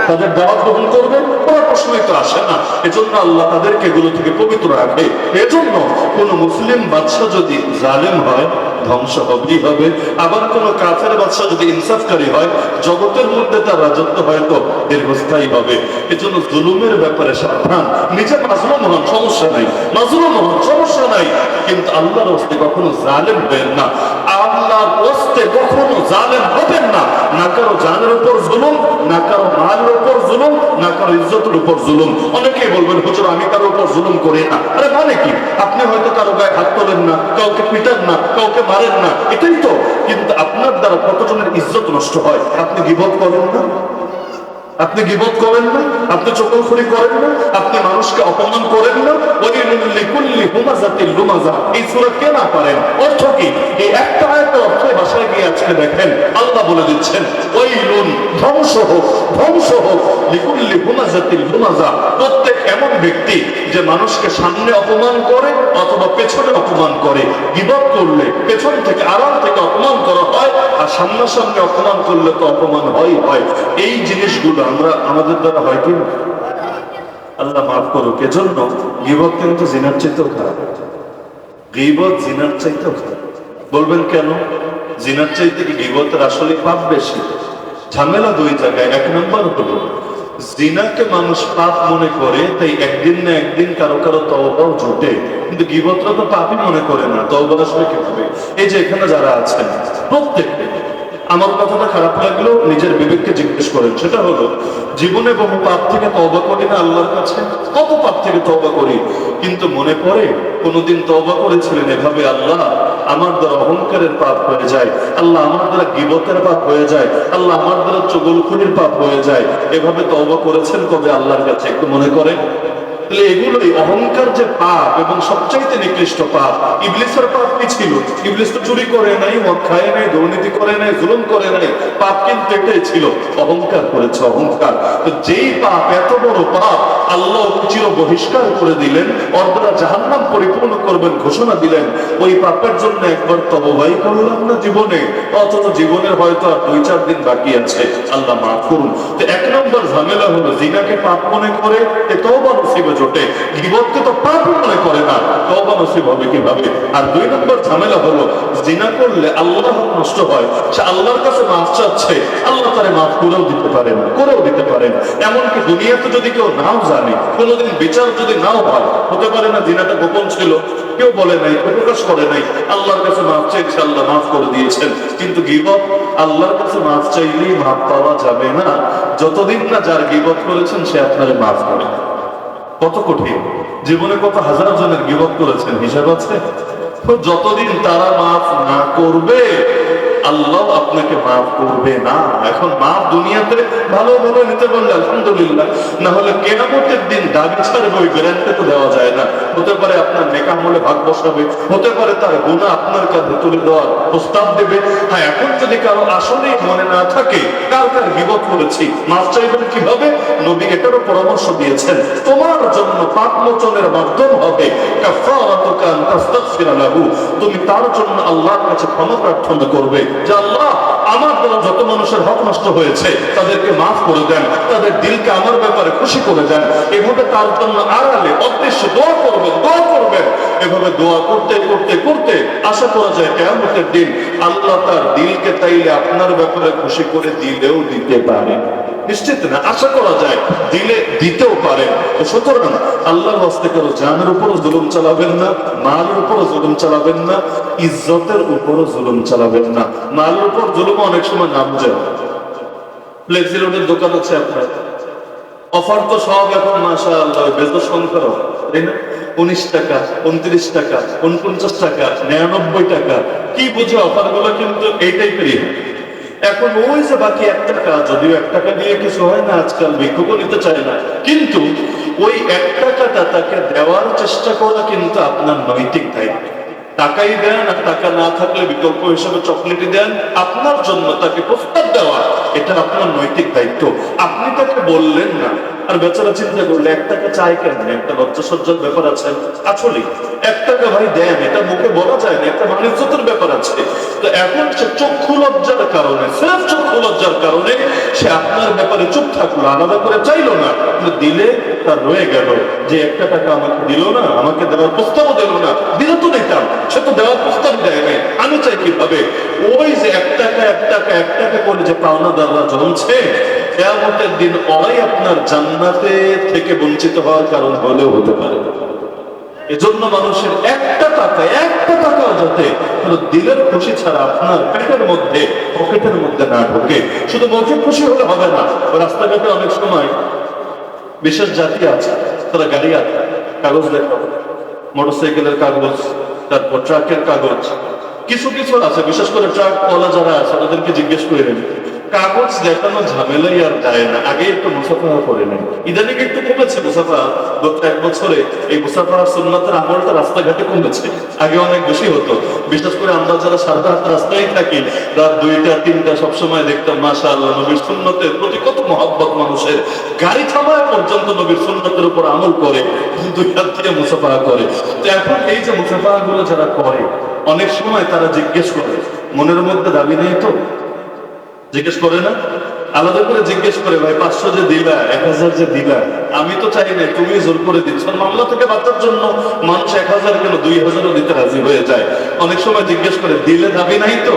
তাদের দাওয়াত গ্রহণ করবে? কোনো প্রশ্নই তো আসে না। এজন্য আল্লাহ তাদেরকে এগুলো থেকে পবিত্র রাখে। এজন্য কোন মুসলিম বাদশা যদি জালেম হয়, ধ্বংস হবেই হবে। আবার কোন কাফের বাদশা যদি ইনসাফকারী হয়, জগতের মধ্যে তার রাজত্ব হয়তো দীর্ঘস্থায়ী হবে। এজন্য জুলুমের ব্যাপারে সাবধান। নিজে মাজলুম হন, সমস্যা নাই, মাজলুম হন, সমস্যা নাই, কিন্তু আল্লাহর হস্তে কখনো জালেম হবেন না। আল্লাহর হস্তে কখনো জালেম হবেন না। না কারো জানের উপর জুলুম, না কারো মালের উপর জুলুম, না কারো ইজ্জতের উপর জুলুম। অনেকেই বলবেন, হুজুর আমি কারো উপর জুলুম করি না। আরে মানে কি? আপনি হয়তো কারো গায়ে হাত তোলেন না, কাউকে পিটান না, কাউকে মারেন না, এটাই তো। কিন্তু আপনার দ্বারা কতজনের ইজ্জত নষ্ট হয়? আপনি গীবত করেন না, আপনি গীবত করেন না, আপনি চকলখড়ি করেন না, আপনি মানুষকে অপমান করেন না। এই সূরা কে না পারেন? অর্থ কি? এই একটা আয়াতের অর্থ ভাষায় গিয়ে আজকে দেখেন আল্লাহ বলে দিচ্ছেন, ওয়াইলুন, ধ্বংস হোক, ধ্বংস হোক, লিকুল্লি হুমাযাতিল লুমাযা, প্রত্যেক এমন ব্যক্তি যে মানুষকে সামনে অপমান করে অথবা পেছনে অপমান করে। গীবত করলে পেছন থেকে, আড়াল থেকে অপমান করা হয়, আর সামনাসামনি অপমান করলে তো অপমান হয়। এই জিনিসগুলো আমরা আমাদের দ্বারা হয় কি? আল্লাহ মাফ করুক। এজন্য গীবত কিন্তু জিনার চাইতেও খারাপ। গীবত জিনার চাইতেও খারাপ। বলবেন কেন? জিনার চাইতে কি গীবতের আসলে পাপ বেশি? ঝামেলা দুই জায়গায়। এক নম্বর হলো জিনাকে মানুষ পাপ মনে করে, তাই একদিন না একদিন কারো কারো তওবাও জোটে। কিন্তু গীবতরা তো পাপই মনে করে না, তওবা আসলে কিভাবে? এই যে এখানে যারা আছেন প্রত্যেককে, আমার কথাটা খারাপ লাগলেও নিজের বিবেককে জিজ্ঞেস করেন। সেটা হলো, জীবনে বহু পাপ থেকে তওবা করি না আল্লাহর কাছে? কত পাপ থেকে তওবা করি, কিন্তু মনে পড়ে কোনোদিন তওবা করেছিলেন এভাবে, আল্লাহ আমার দ্বারা অহংকারের পাপ হয়ে যায়, আল্লাহ আমার দ্বারা গীবতের পাপ হয়ে যায়, আল্লাহ আমার দ্বারা চগলখড়ির পাপ হয়ে যায়। এভাবে তওবা করেছেন কবে আল্লাহর কাছে? একটু মনে করেন। তাহলে এগুলোই অহংকার যে পাপ, এবং সবচাইতে নিকৃষ্ট পাপ। ইবলিসের পাপ কি ছিল? ইবলিস তো চুরি করে নাই, মদ খায় নাই, দুর্নীতি করে নাই, জুলুম করে নাই। পাপ কিন্তু এটাই ছিল, অহংকার করেছে, অহংকার। তো যেই পাপ, এত বড় পাপ, আল্লাহ চির বহিষ্কার করে দিলেন, ওর দ্বারা জাহান্নাম পরিপূর্ণ করবেন ঘোষণা দিলেন। ওই পাপের জন্য একবার তওবাই করলাম না জীবনে, অথচ জীবনের হয়তো আর 2-4 দিন বাকি আছে। আল্লাহ মাফ করুন। তো এক নম্বর ঝামেলা হলো, জিনাকে পাপ মনে করে তওবা নসিবে জোটে, গীবতকে তো পাপ মনে করে না, তওবা নসিব হবে কিভাবে? আর 2 নম্বর ঝামেলা হলো, জিনা করলে আল্লাহ নষ্ট হয়। সে আল্লাহর কাছে মাফ চাচ্ছে, আল্লাহ তারে মাফ করেও দিতে পারেন, এমনকি দুনিয়াতে যদি কেউ নাও জানে, কোনোদিন বিচার যদি নাও হয়, হতে পারে না জিনাটা গোপন ছিল, কেউ বলে নাই, প্রকাশ করে নাই, আল্লাহর কাছে মাফ চাইছে, আল্লাহ মাফ করে দিয়েছেন। কিন্তু গীবত, আল্লাহর কাছে মাফ চাইলেই মাফ পাওয়া যাবে না, যতদিন না যার গীবত করেছেন সে আপনারে মাফ করে। কত কঠিন। জীবনে কত হাজার জনের গীবত করেছেন, হিসাব আছে? তো যতদিন তারা মাফ না করবে, আল্লাহ আপনাকে মাফ করবে না। এখন মাফ দুনিয়াতে ভালো ভালো নিতে পারলে আলহামদুলিল্লাহ, না হলে কিয়ামতের দিন দাবি ছাড়বে ওই গ্যারান্টি তো দেওয়া যায় না। হতে পারে আপনার নেক আমলে ভাগ বসাবে, হতে পারে তার গুনাহ আপনার কাঁধে তুলে দেওয়ার প্রস্তাব দেবে। হ্যাঁ, এখন যদি কারো আসলেই মনে না থাকে কার কার গীবত করেছি, মাফ চাইবেন কিভাবে? নবী এটারও পরামর্শ দিয়েছেন, তোমার জন্য পাপ মোচনের মাধ্যম হবে কাফারাতুকা আন তাস্তাগফিরা লাহু, তুমি তার জন্য আল্লাহর কাছে ক্ষমা প্রার্থনা করবে যে আল্লাহ, আমার দ্বারা যত মানুষের হক নষ্ট হয়েছে তাদেরকে মাফ করে দেন, তাদের দিলকে আমার ব্যাপারে খুশি করে দেন। এভাবে তার জন্য আড়ালে অদৃশ্য দোয়া করবেন, দোয়া করবেন। এভাবে দোয়া করতে করতে করতে আশা করা যায় কিয়ামতের দিন আল্লাহ তার দিলকে তাইলে আপনার ব্যাপারে খুশি করে দিলেও দিতে পারে। নিশ্চিত না, আশা করা যায় দিলে দিতেও পারে। সুতরাং আল্লাহর ওয়াস্তে কারো জানের উপরও জুলুম চালাবেন না, মালের উপরও জুলুম চালাবেন না, ইজ্জতের উপরও জুলুম চালাবেন না। মালের উপর জুলুম অনেক সময় নাম যায়। ফ্লেক্সি লোডের দোকান আছে আপনার, অফার তো সব এখন মাশাআল্লাহ বেজো সংখ্যা, তাই না? 19 টাকা, 29 টাকা, 49 টাকা, 99 টাকা, কি বুঝে অফার গুলো, কিন্তু এই টাইপেরই। এখন ওই যে বাকি 1 টাকা, যদিও 1 টাকা দিয়ে কিছু হয় না আজকাল, ভিক্ষুকও নিতে চায় না, কিন্তু ওই 1 টাকাটা তাকে দেওয়ার চেষ্টা করা কিন্তু আপনার নৈতিক দায়িত্ব। টাকাই দেন আর টাকা না থাকলে বিকল্প হিসেবে চকলেটই দেন, আপনার জন্য তাকে প্রস্তাব দেওয়া এটা আপনার নৈতিক দায়িত্ব। আপনি তাকে বললেন না, আর বেচারা চিন্তা করলে 1 টাকা চাই কেন, একটা লজ্জাসজ্জার ব্যাপার আছে। আসলে 1 টাকা ভাই দেন, এটা মুখে বলা যায় না, একটা মানিজ্যতের ব্যাপার আছে। তো এখন সে চক্ষু লজ্জার কারণে, সির্ফ চক্ষু লজ্জার কারণে সে আপনার ব্যাপারে চুপ থাকলো, আলাদা করে চাইলো না, কিন্তু দিলে তার রয়ে গেল যে 1 টাকা আমাকে দিল না, আমাকে দেওয়ার প্রস্তাবও দিল না, দিলে তো নিতাম, সে তো দেওয়ার প্রস্তাব দেয় নাই, আমি চাই কিভাবে? ওই যে 1 টাকা 1 টাকা 1 টাকা করে যে পাওনাদাররা জমছে, কিয়ামতের দিন ওরাই আপনার জান্নাতে থেকে বঞ্চিত হওয়ার কারণ হলেও হতে পারে। এজন্য মানুষের একটা টাকাও যাতে দিলের খুশি ছাড়া আপনার পেটের মধ্যে, পকেটের মধ্যে না ঢোকে। শুধু মুখে খুশি হলে হবে না। রাস্তাঘাটে অনেক সময় বিশেষ জাতি আছে, তারা গাড়ি কাগজ দেখাবে, মোটরসাইকেলের কাগজ, তারপর ট্রাকের কাগজ। কিছু কিছু আছে, বিশেষ করে ট্রাক ওয়ালা যারা আছে তাদেরকে জিজ্ঞেস করে নেন, কাগজ দেখানো ঝামেলাই আর যায় না, আগে একটু মুসাফা করে নেন। ইদানিং একটু কমেছে মুসাফা, গত 1 বছরে এই মুসাফা সুন্নাতের আমলটা রাস্তাঘাটে কমেছে, আগে অনেক বেশি হতো। বিশেষ করে আমরা যারা সারা রাত রাস্তায় থাকি, রাত 2টা 3টা সবসময় দেখতাম মাশাআল্লাহ নবীর সুন্নতের প্রতি কত মহব্বত মানুষের, গাড়ি থামায় পর্যন্ত নবীর সুন্নতের উপর আমল করে, 2 হাত দিয়ে মুসাফা করে। তো এখন এই যে মুসাফা গুলো যারা করে, অনেক সময় তারা জিজ্ঞেস করে, মনের মধ্যে দাবি নেই তো? জিজ্ঞেস করে না? আলাদা করে জিজ্ঞেস করে, ভাই 500 যে দিলা, 1000 যে দিলা, আমি তো চাই না, তুমি জোর করে দিচ্ছ। মামলা থেকে বাঁচার জন্য মানুষ 1000 কেন 2000ও দিতে রাজি হয়ে যায়। অনেক সময় জিজ্ঞেস করে, দিলে দাবি নাই তো?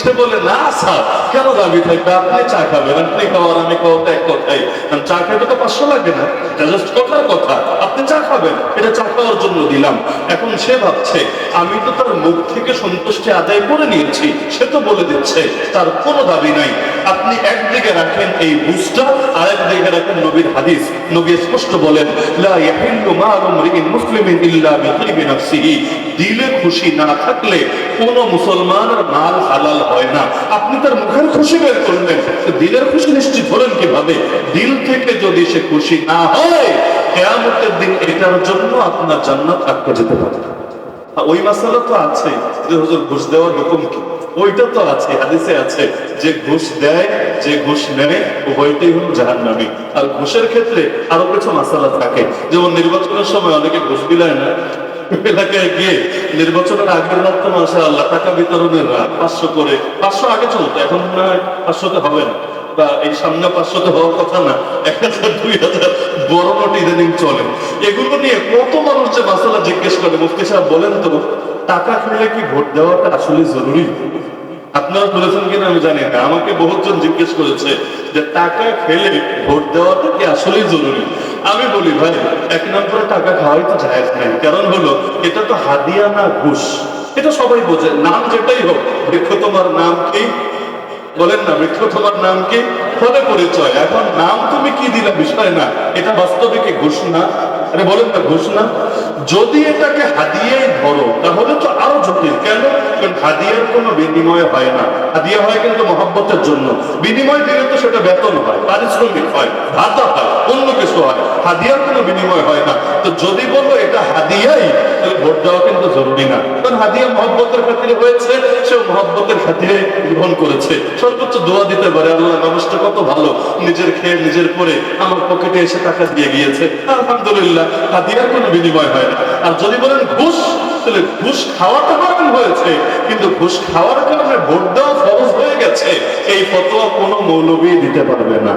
সে বলে, না স্যার, কেন দাবি থাকবে, আপনি চা খাবেন, আপনি খাওয়ার আমি খাওয়াতে এক কথাই, চা খাইতে তো 500 লাগে না, জাস্ট কথার কথা, আপনি চা খাবেন, এটা চা খাওয়ার জন্য দিলাম। এখন সে ভাবছে আমি তো তার মুখ থেকে সন্তুষ্টি আদায় করে নিয়েছি, সে তো বলে দিচ্ছে তার কোনো দাবি নাই। আপনি একদিকে রাখেন এই বুঝটা, আরেক দিকে রাখেন নবীর হাদিস। নবী স্পষ্ট বলেন, লা ইয়াহিল্লু মালু মরিইন মুসলিমিন ইল্লা বিতিবি নাফসিহি, দিলে খুশি না থাকলে কোন মুসলমানের মাল হালাল হয় না। আপনি তার মুখের খুশি বের করলেন, দিলের খুশি নিশ্চিত হলেন কিভাবে? দিল থেকে যদি সে খুশি না হয়, কিয়ামতের দিন এটার জন্য আপনার জান্নাত আটকে যেতে পারে। ওই মাসালা তো আছে যে হুজুর ঘুষ দেওয়ার হুকুম কি, ওইটা তো আছে, হাদিসে আছে যে ঘুষ দেয়, যে ঘুষ নেয়, উভয়টাই হলো জাহান্নামী। আর ঘুষের ক্ষেত্রে আরো কিছু মাসালা থাকে, যেমন নির্বাচনের সময় অনেকে ঘুষ বিলায় না, এলাকায় গিয়ে নির্বাচনের আগের রাত তো মাশাআল্লাহ টাকা বিতরণের রাত, 500 করে, 500 আগে চলতো, এখন মনে হয় 500তে হবে না, বা এই সামনে 500তে হওয়ার কথা না, 1000 2000 বড় নোট ইদানিং চলে। এগুলো নিয়ে কত মানুষ যে মাসালা জিজ্ঞেস করে, মুফতি সাহেব বলেন তো, টাকা খেলে কি ভোট দেওয়াটা আসলে জরুরি? আপনারা বলেছেন কিনা আমি জানি না, আমাকে বহুজন জিজ্ঞেস করেছে যে টাকা খেলে ভোট দেওয়াটা কি আসলেই জরুরি। আমি বলি, ভাই 1 নম্বরে টাকা খাওয়াই তো জায়েজ নাই, কারণ হলো এটা তো হাদিয়া না ঘুষ, এটা সবাই বোঝে। নাম যেটাই হোক, বৃক্ষ তোমার নাম কি বলেন না, বৃক্ষ তোমার নাম কি, ফলে পরিচয়। এখন নাম তুমি কি দিলা বিষয় না, এটা বাস্তবে কি ঘুষ না? আরে বলেন না ঘুষ না? যদি এটাকে হাদিয়াই ধরো তাহলে তো আরো জটিল। কেন? কারণ হাদিয়ার কোনো বিনিময় হয় না। হাদিয়া হয় কিন্তু মহব্বতের জন্য। বিনিময় দিলে তো সেটা বেতন হয়, পারিশ্রমিক হয়, ভাতা হয়, অন্য কিছু হয়। হাদিয়ার কোনো বিনিময় হয় না। তো যদি বলো এটা হাদিয়াই, তাহলে ভোট দেওয়া কিন্তু জরুরি না। কারণ হাদিয়া মহব্বতের খাতিরে হয়েছে, সে মহব্বতের খাতিরে গ্রহণ করেছে। সর্বোচ্চ দোয়া দিতে পারে, আল্লাহ মানুষটা কত ভালো, নিজের খেয়ে নিজের পরে আমার পকেটে এসে টাকা দিয়ে গিয়েছে, আলহামদুলিল্লাহ। হাদিয়ার কোনো বিনিময় হয় না। আর যদি বলেন ঘুষ, তাহলে ঘুষ খাওয়াটা হারাম হয়েছে, কিন্তু ঘুষ খাওয়ার কারণে ভোট দেওয়া ফরজ হয়ে গেছে, এই ফতোয়া কোনো মৌলবী দিতে পারবে না।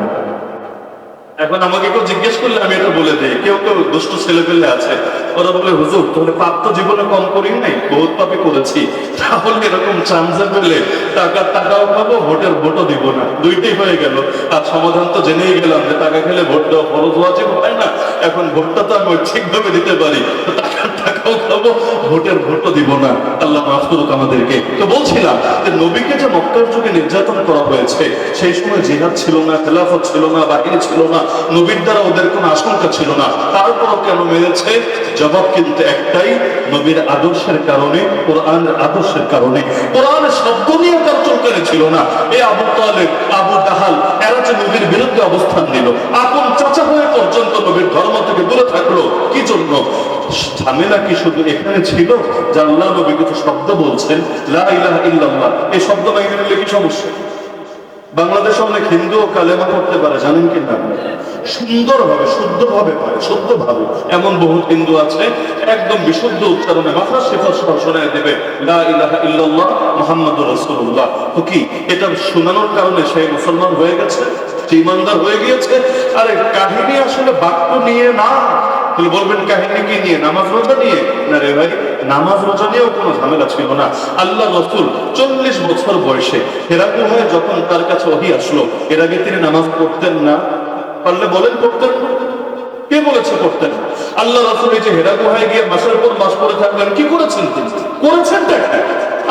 এখন আমাকে কেউ জিজ্ঞেস করলে আমি এটা বলে দিই। কেউ কেউ দুষ্ট ছেলে পেলে আছে, ওরা বলে হুজুর তাহলে পাপ তো জীবনে কম করি নাই, বহুত পাপই করেছি, তাহলে এরকম চান্সে পেলে টাকাও খাবো, ভোটও দিব না, দুইটাই হয়ে গেল। আর সমাধান তো জেনেই গেলাম যে টাকা খেলে ভোট দেওয়া ফরজ ওয়াজিব হয় না। এখন ভোটটা তো আমি ঠিকভাবে দিতে পারি, তো টাকাও খাবো, ভোটও দিব না। আল্লাহ মাফ করুক আমাদেরকে। তো বলছিলাম যে নবীকে যে মক্কার যুগে নির্যাতন করা হয়েছে, সেই সময় জিহাদ ছিল না, খেলাফত ছিল না, বাহিনী ছিল না, নবীর দ্বারা ওদের কোনো আশঙ্কা ছিল না, তারপরও কেন মেরেছে? জবাব কিন্তু একটাই, নবীর আদর্শের কারণে, কোরআনের আদর্শের কারণে। কোরআনের শব্দ নিয়ে তার চলকানি ছিল না। এই আবু তালেব, আবু জাহাল, এরা যে নবীর বিরুদ্ধে অবস্থান নিল, আপন চাচা হয়ে পর্যন্ত নবীর ধর্ম থেকে দূরে থাকলো, কি জন্য? ঝামেলা কি শুধু এখানে ছিল যে আল্লাহ নবী কিছু শব্দ বলছেন, লা ইলাহা ইল্লাল্লাহ, এই শব্দ মেনে নিলে কি সমস্যা? বাংলাদেশে অনেক হিন্দুও কালেমা পড়তে পারে, জানেন কি না? সুন্দরভাবে, শুদ্ধভাবে পারে, শুদ্ধভাবে। এমন বহুত হিন্দু আছে একদম বিশুদ্ধ উচ্চারণে মাথার সিফাত সহ শোনায় দেবে, লা ইলাহা ইল্লাল্লাহ মুহাম্মাদুর রাসূলুল্লাহ। তো কি এটা শোনানোর কারণে সে মুসলমান হয়ে গেছে, সে ইমানদার হয়ে গিয়েছে? আরে কাহিনী আসলে বাক্য নিয়ে না। তুমি বলবেন কাহিনী কি নিয়ে? নামাজ রোজা নিয়ে? না রে ভাই, নামাজ রোজা নিয়েও কোনো ঝামেলা ছিল না। আল্লাহ রাসূল 40 বছর বয়সে হেরা গুহায় যখন তার কাছে ওহী আসলো, এর আগে তিনি নামাজ পড়তেন না? পারলে বলেন পড়তেন না? কে বলেছে পড়তেন? আল্লাহ রাসূল এই যে হেরা গুহায় গিয়ে মাসের পর মাস পড়ে থাকলেন, কি করেছেন তিনি? করেছেন দেখ।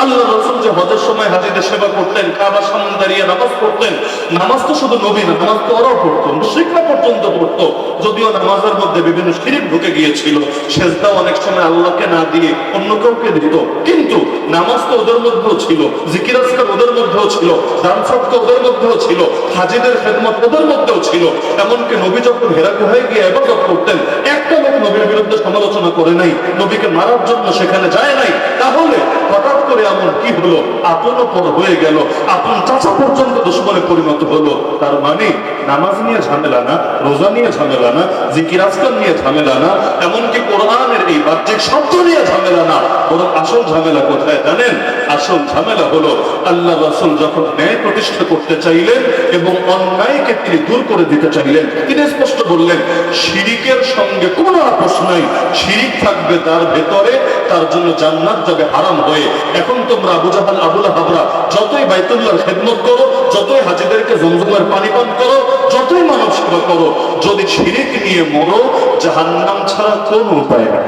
আল্লাহ রাসূল যে হজের সময় হাজীদের সেবা করতেন, কাবার সামনে দাঁড়িয়ে নামাজ পড়তেন, নামাজ তো শুধু নবী না, নামাজ তো ওরাও পড়তো, মুশরিকরা পর্যন্ত পড়তো। যদিও নামাজের মধ্যে বিভিন্ন শিরক ঢুকে গিয়েছিল, সেজদা অনেক সময় আল্লাহকে না দিয়ে অন্য কাউকে দিত, কিন্তু নামাজ তো ওদের মধ্যেও ছিল, জিকির আজকার ওদের মধ্যেও ছিল, দান সদকা ওদের মধ্যেও ছিল, হাজীদের খেদমত ওদের মধ্যেও ছিল। এমনকি নবী যখন হেরা গুহায় গিয়ে ইবাদত করতেন, একটা লোক নবীর বিরুদ্ধে সমালোচনা করে নাই, নবীকে মারার জন্য সেখানে যায় নাই। তাহলে হঠাৎ করে এমন কি হলো? আপন পর হয়ে গেল, আপন চাচা পর্যন্ত দুশমনে পরিণত হলো। তার মানে নামাজ নিয়ে ঝামেলা না, রোজা নিয়ে ঝামেলা না, জিকির আজকার নিয়ে ঝামেলা না, এমনকি কোরআনের এই বাহ্যিক শব্দ নিয়ে ঝামেলা না। বরং আসল ঝামেলা কোথায় জানেন? আসল ঝামেলা হলো আল্লাহ রাসূল যখন ন্যায় প্রতিষ্ঠা করতে চাইলেন এবং অন্যায়কে তিনি দূর করে দিতে চাইলেন, তিনি স্পষ্ট বললেন শিরিকের সঙ্গে কোনো আপোষ নাই, শিরিক থাকবে তার ভেতরে, তার জন্য জান্নাত যাবে হারাম হয়ে। এখন তোমরা আবু জাহাল, আবু লাহাবরা যতই বাইতুল্লাহর খেদমত করো, যতই হাজীদেরকে জমজমের পানি পান করো, যতই মানব সেবা করো, যদি শিরিক নিয়ে মরো, জাহান্নাম ছাড়া কোনো উপায় নাই।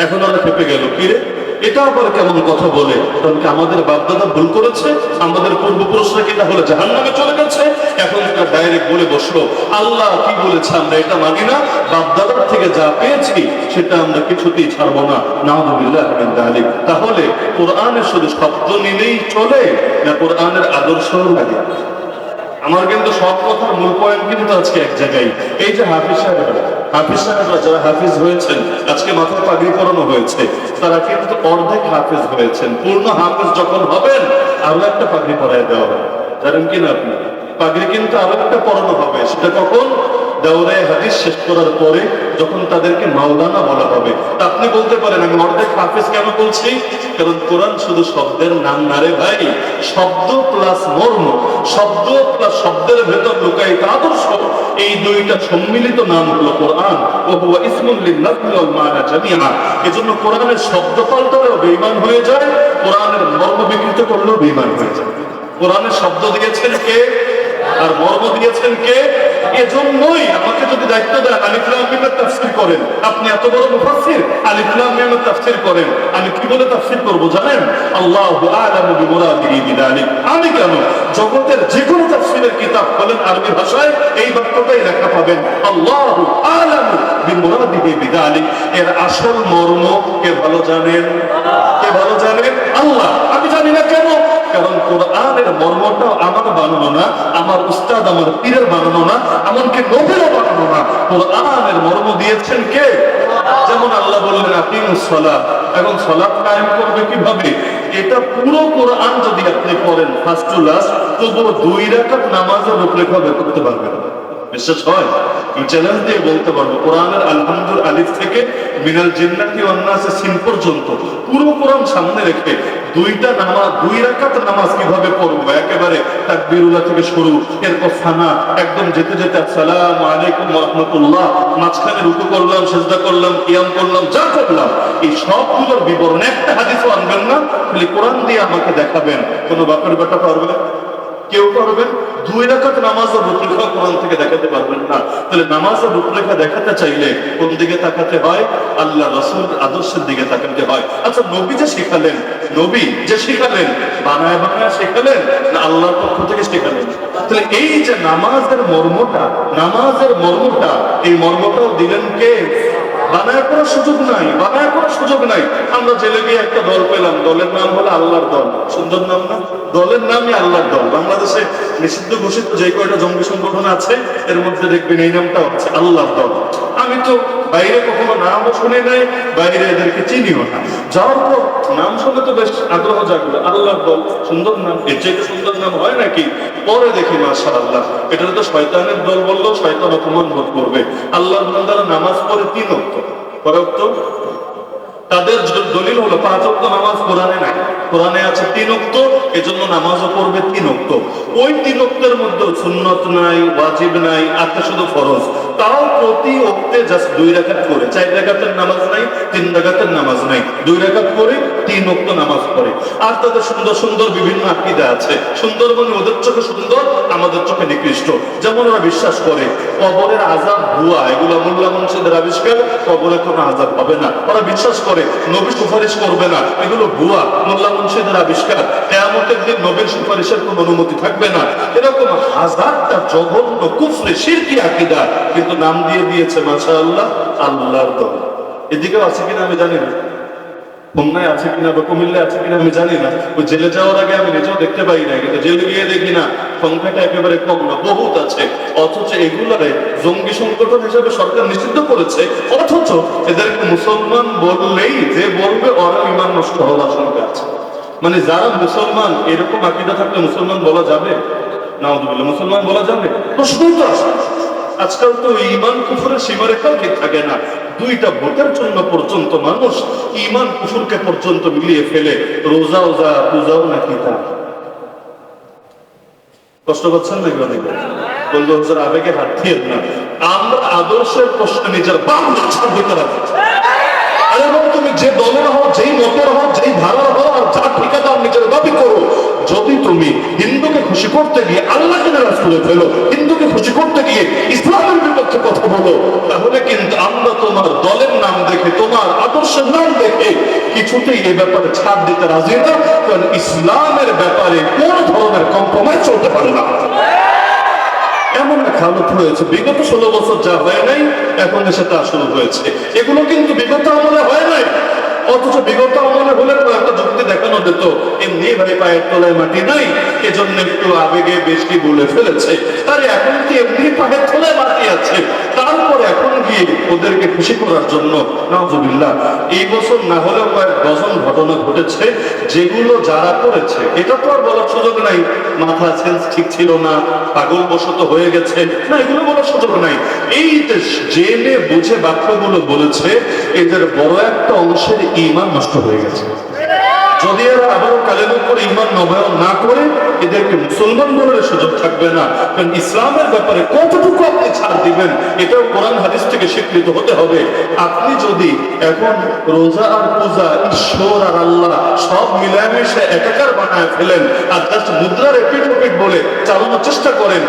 এখন ওরা খেপে গেল, কি রে এটা আবার কেমন কথা বলে? কারণ আমাদের বাপদাদা ভুল করেছে, আমাদের পূর্বপুরুষরা কি তাহলে জাহান্নামে চলে গেছে? এখন তারা ডাইরেক্ট বলে বসলো আল্লাহ কি বলেছে আমরা এটা মানি না, বাপদাদার থেকে যা পেয়েছি সেটা আমরা কিছুতেই ছাড়বো না। নাউযুবিল্লাহ মিন যালিক। তাহলে কোরআনের শুধু শব্দ নিলেই চলে না কোরআনের আদর্শও লাগে? আমার কিন্তু সব কথার মূল পয়েন্ট কিন্তু আজকে এক জায়গায়। এই যে হাফিজ সাহেবরা যারা হাফিজ হয়েছেন, আজকে মাথায় পাগড়ি পরানো হয়েছে, তারা কিন্তু অর্ধেক হাফিজ হয়েছেন। পূর্ণ হাফিজ যখন হবেন আরো একটা পাগড়ি পরায় দেওয়া হবে, জানেন কিনা আপনি? পাগড়ি কিন্তু আরো একটা পরানো হবে, সেটা কখন? দাওরায়ে হাদিস শেষ করার পরে, যখন তাদেরকে মাওলানা বলা হবে। তা আপনি বলতে পারেন আমি অর্ধেক হাফিজ কেন বলছি? কারণ কোরআন শুধু শব্দের নাম না রে ভাই, শব্দ প্লাস মর্ম, শব্দ প্লাস শব্দের ভেতর লুকায়িত আদর্শ, এই দুইটা সম্মিলিত নাম হলো কোরআন। ও হুয়া ইসমুল লিন-নাজমি ওয়াল মা'না জামিআ। এজন্য কোরআনের শব্দ পাল্টালেও বেঈমান হয়ে যায়, কোরআনের মর্ম বিকৃত করলেও বেঈমান হয়ে যায়। কোরআনের শব্দ দিয়েছেন কে আর মর্ম দিয়েছেন কে? এজন্যই আমাকে যদি দায়িত্ব দেন আলিফ লাম মিমের তাফসীর করেন, আপনি এত বড় মুফাসসির, আলিফ লাম মিমের তাফসীর করেন, আমি কি বলে তাফসীর করব জানেন? আল্লাহু আ'লামু বিমুরাদিহি বিযালিক। আমি কেন জগতের যে কোনো তাফসীরে তাফসীরের কিতাব বলেন আরবি ভাষায় এই বাক্যটাই লেখা পাবেন, আল্লাহু আ'লামু বিমুরাদিহি বিযালিক। এর আসল মর্ম কে ভালো জানেন? কে ভালো জানেন? আল্লাহ। আমি জানি না কেন, কারণ কোরআনের মর্মটা আমার বানানো না, আমার উস্তাদ আমার পীরের বানানো না, এমনকি নবীরও বানানো না। কোরআনের মর্ম দিয়েছেন কে? যেমন আল্লাহ বললেন আকিমুস সালাত, এখন সালাত কায়েম করবে কিভাবে? এটা পুরো কোরআন যদি আপনি পড়েন ফার্স্ট টু লাস্ট, তবুও 2 রাকাত নামাজের রূপরেখা বের করতে পারবেন না। বিশ্বাস হয়? আমি চ্যালেঞ্জ দিয়ে বলতে পারবো, কোরআনের আলহামদুল আলিফ থেকে মিনাল জিন্নাতি ওয়ান নাসে সিন পর্যন্ত পুরো কোরআন সামনে রেখে 2 রাকাত নামাজ কিভাবে পড়বো, একেবারে তাকবীরুল্লাহ থেকে শুরু, এরপর সানা, একদম যেতে যেতে আসসালামু আলাইকুম ওয়া রাহমাতুল্লাহ, মাঝখানে রুকু করলাম, সিজদা করলাম, কিয়াম করলাম, যা করলাম, এই সবগুলোর বিবরণ একটা হাদিসও আনবেন না, খালি কোরআন দিয়ে আমাকে দেখাবেন। কোনো বাপের বেটা পারবে? কেউ পারবেন? 2 রাকাত নামাজের রূপরেখা কোরআন থেকে দেখাতে পারবেন না। তাহলে নামাজের রূপরেখা দেখাতে চাইলে কোন দিকে তাকাতে হয়? আল্লাহ রাসূলের আদর্শের দিকে তাকাতে হয়। আচ্ছা, নবী যে শিখালেন, নবী যে শিখালেন, বানায় বানায় শিখালেন না আল্লাহর পক্ষ থেকে শিখালেন? তাহলে এই যে নামাজের মর্মটা, এই মর্মটাও দিলেন কে? বানায় করার সুযোগ নাই, বানায় করার সুযোগ নাই। আমরা জেলে গিয়ে একটা দল পেলাম, দলের নাম হলো আল্লাহর দল। সুন্দর নাম না? দলের নামই আল্লাহর দল। বাংলাদেশে নিষিদ্ধ ঘোষিত যে কয়টা জঙ্গি সংগঠন আছে, এর মধ্যে দেখবেন এই নামটা হচ্ছে আল্লাহর দল। আমি তো বাইরে কখনো নামও শুনি নাই, বাইরে এদেরকে চিনিও না। যাওয়ার পর নাম শুনে তো বেশ আগ্রহ জাগলো, আল্লাহর দল, সুন্দর নাম, এর চাইতে সুন্দর নাম হয় নাকি? পরে দেখি মাশাআল্লাহ, এটা তো শয়তানের দল বললেও শয়তান অপমান বোধ করবে। আল্লাহর বান্দারা নামাজ পড়ে 3 ওয়াক্ত, কয় ওয়াক্ত? তাদের দলিল হলো 5 ওয়াক্ত নামাজ কোরআনে নাই, কোরআনে আছে 3 ওয়াক্ত, এজন্য নামাজও পড়বে 3 ওয়াক্ত। ওই 3 ওয়াক্তের মধ্যে সুন্নত নাই, ওয়াজিব নাই, আছে শুধু ফরজ। তাও প্রতি ওয়াক্তে জাস্ট 2 রাকাত করে, 4 রাকাতের নামাজ নাই, 3 রাকাতের নামাজ নাই, 2 রাকাত করে 3 ওয়াক্ত নামাজ পড়ে। আর তাদের সুন্দর সুন্দর বিভিন্ন আকীদা আছে। সুন্দর মানে ওদের চোখে সুন্দর, আমাদের চোখে নিকৃষ্ট। যেমন ওরা বিশ্বাস করে কবরের আযাব ভুয়া, এগুলো মোল্লা মুন্সিদের আবিষ্কার, কবরে কোনো আযাব হবে না। ওরা বিশ্বাস করে নবী সুপারিশ করবে না, এগুলো ভুয়া, মোল্লা মুন্সিদের আবিষ্কার। কিয়ামতের দিন নবীর সুপারিশের কোনো অনুমতি থাকবে না। এরকম হাজারটা জঘন্য কুফরি শিরকি আকীদা, কিন্তু নাম দিয়ে দিয়েছে মাশাআল্লাহ আল্লাহর দল। এদিকেও আছে কিনা আমি জানি না, খুলনায় আছে কিনা বা কুমিল্লায় আছে কিনা আমি জানি না। ওই জেলে যাওয়ার আগে আমি নিজেও দেখতে পাই না, কিন্তু জেলে গিয়ে দেখি না, সংখ্যাটা একেবারে কম না, বহুত আছে। অথচ এগুলারে জঙ্গি সংগঠন হিসেবে সরকার নিষিদ্ধ করেছে, অথচ এদেরকে মুসলমান বললেই যে বলবে ওরা ঈমান নষ্ট হওয়ার আশঙ্কা আছে। মানে যারা মুসলমান, এরকম আকীদা থাকলে মুসলমান বলা যাবে? নাউযুবিল্লাহ, মুসলমান বলা যাবে? প্রশ্নই তো আসে। আজকাল তো ঈমান কুফরের সীমারেখাও ঠিক থাকে না। 2টা ভোটের জন্য পর্যন্ত মানুষ ঈমান কুফরকে পর্যন্ত মিলিয়ে ফেলে। রোজাও যা, পূজাও নাকি তা। কষ্ট পাচ্ছেন নাকি অনেকে? বললো হুজুর আবেগে হাত দিয়ে না, আমরা আদর্শের প্রশ্নে নিজের বাংলা ছাড় দিতে রাখি। আরে বাবা, তুমি যে দলের হও, যেই মতের হও, যেই ধারার হও, আর যা ঠিকাদার নিজের দাবি করো, যদি তুমি হিন্দুকে খুশি করতে গিয়ে আল্লাহকে নারাজ করে ফেলো, হিন্দুকে খুশি করতে গিয়ে ইসলামের বিপক্ষে কথা বলো, তাহলে কিন্তু আমরা তোমার দলের নাম দেখে, তোমার আদর্শের নাম দেখে কিছুতেই এই ব্যাপারে ছাড় দিতে রাজি না। কারণ ইসলামের ব্যাপারে কোন ধরনের কম্প্রোমাইজ চলতে পারে না। এমন এক হালত হয়েছে, বিগত 16 বছর যা হয় নাই, এখন এসে তা শুরু হয়েছে। এগুলো কিন্তু বিগত আমলে হয় নাই। অথচ বিগত আমলে হলে তো একটা যুক্তি দেখানো যেত, এমনি ভাই পায়ের তলায় মাটি নাই, এজন্য একটু আবেগে বেশি বলে ফেলেছে। তার এখন কি এমনি পায়ের তলায় মাটি আছে, তারপরে এখন গিয়ে ওদেরকে খুশি করার জন্য, নাউযুবিল্লাহ, এই বছর না হলেও কয়েক ডজন ঘটনা ঘটেছে, যেগুলো যারা করেছে, এটা তো আর বলার সুযোগ নাই মাথা সেন্স ঠিক ছিল না, পাগল বশত হয়ে গেছে না, এগুলো বলার সুযোগ নাই। এই যে জেনে বুঝে বাক্যগুলো বলেছে, এদের বড় একটা অংশের ঈমান নষ্ট হয়ে গেছে। যদি এরা আবারও কালেমার করে ঈমান নবায়ন না করে, এদেরকে মুসলমান বলার সুযোগ থাকবে না। কারণ ইসলামের ব্যাপারে কতটুকু আপনি ছাড় দিবেন, এটাও কোরআন হাদিস থেকে স্বীকৃত হতে হবে। আপনি যদি এখন রোজা আর পূজা, ঈশ্বর আর আল্লাহ সব মিলামিশে একাকার বানায় ফেলেন, আর জাস্ট মুদ্রার এপিট ওপিট বলে চালানোর চেষ্টা করেন,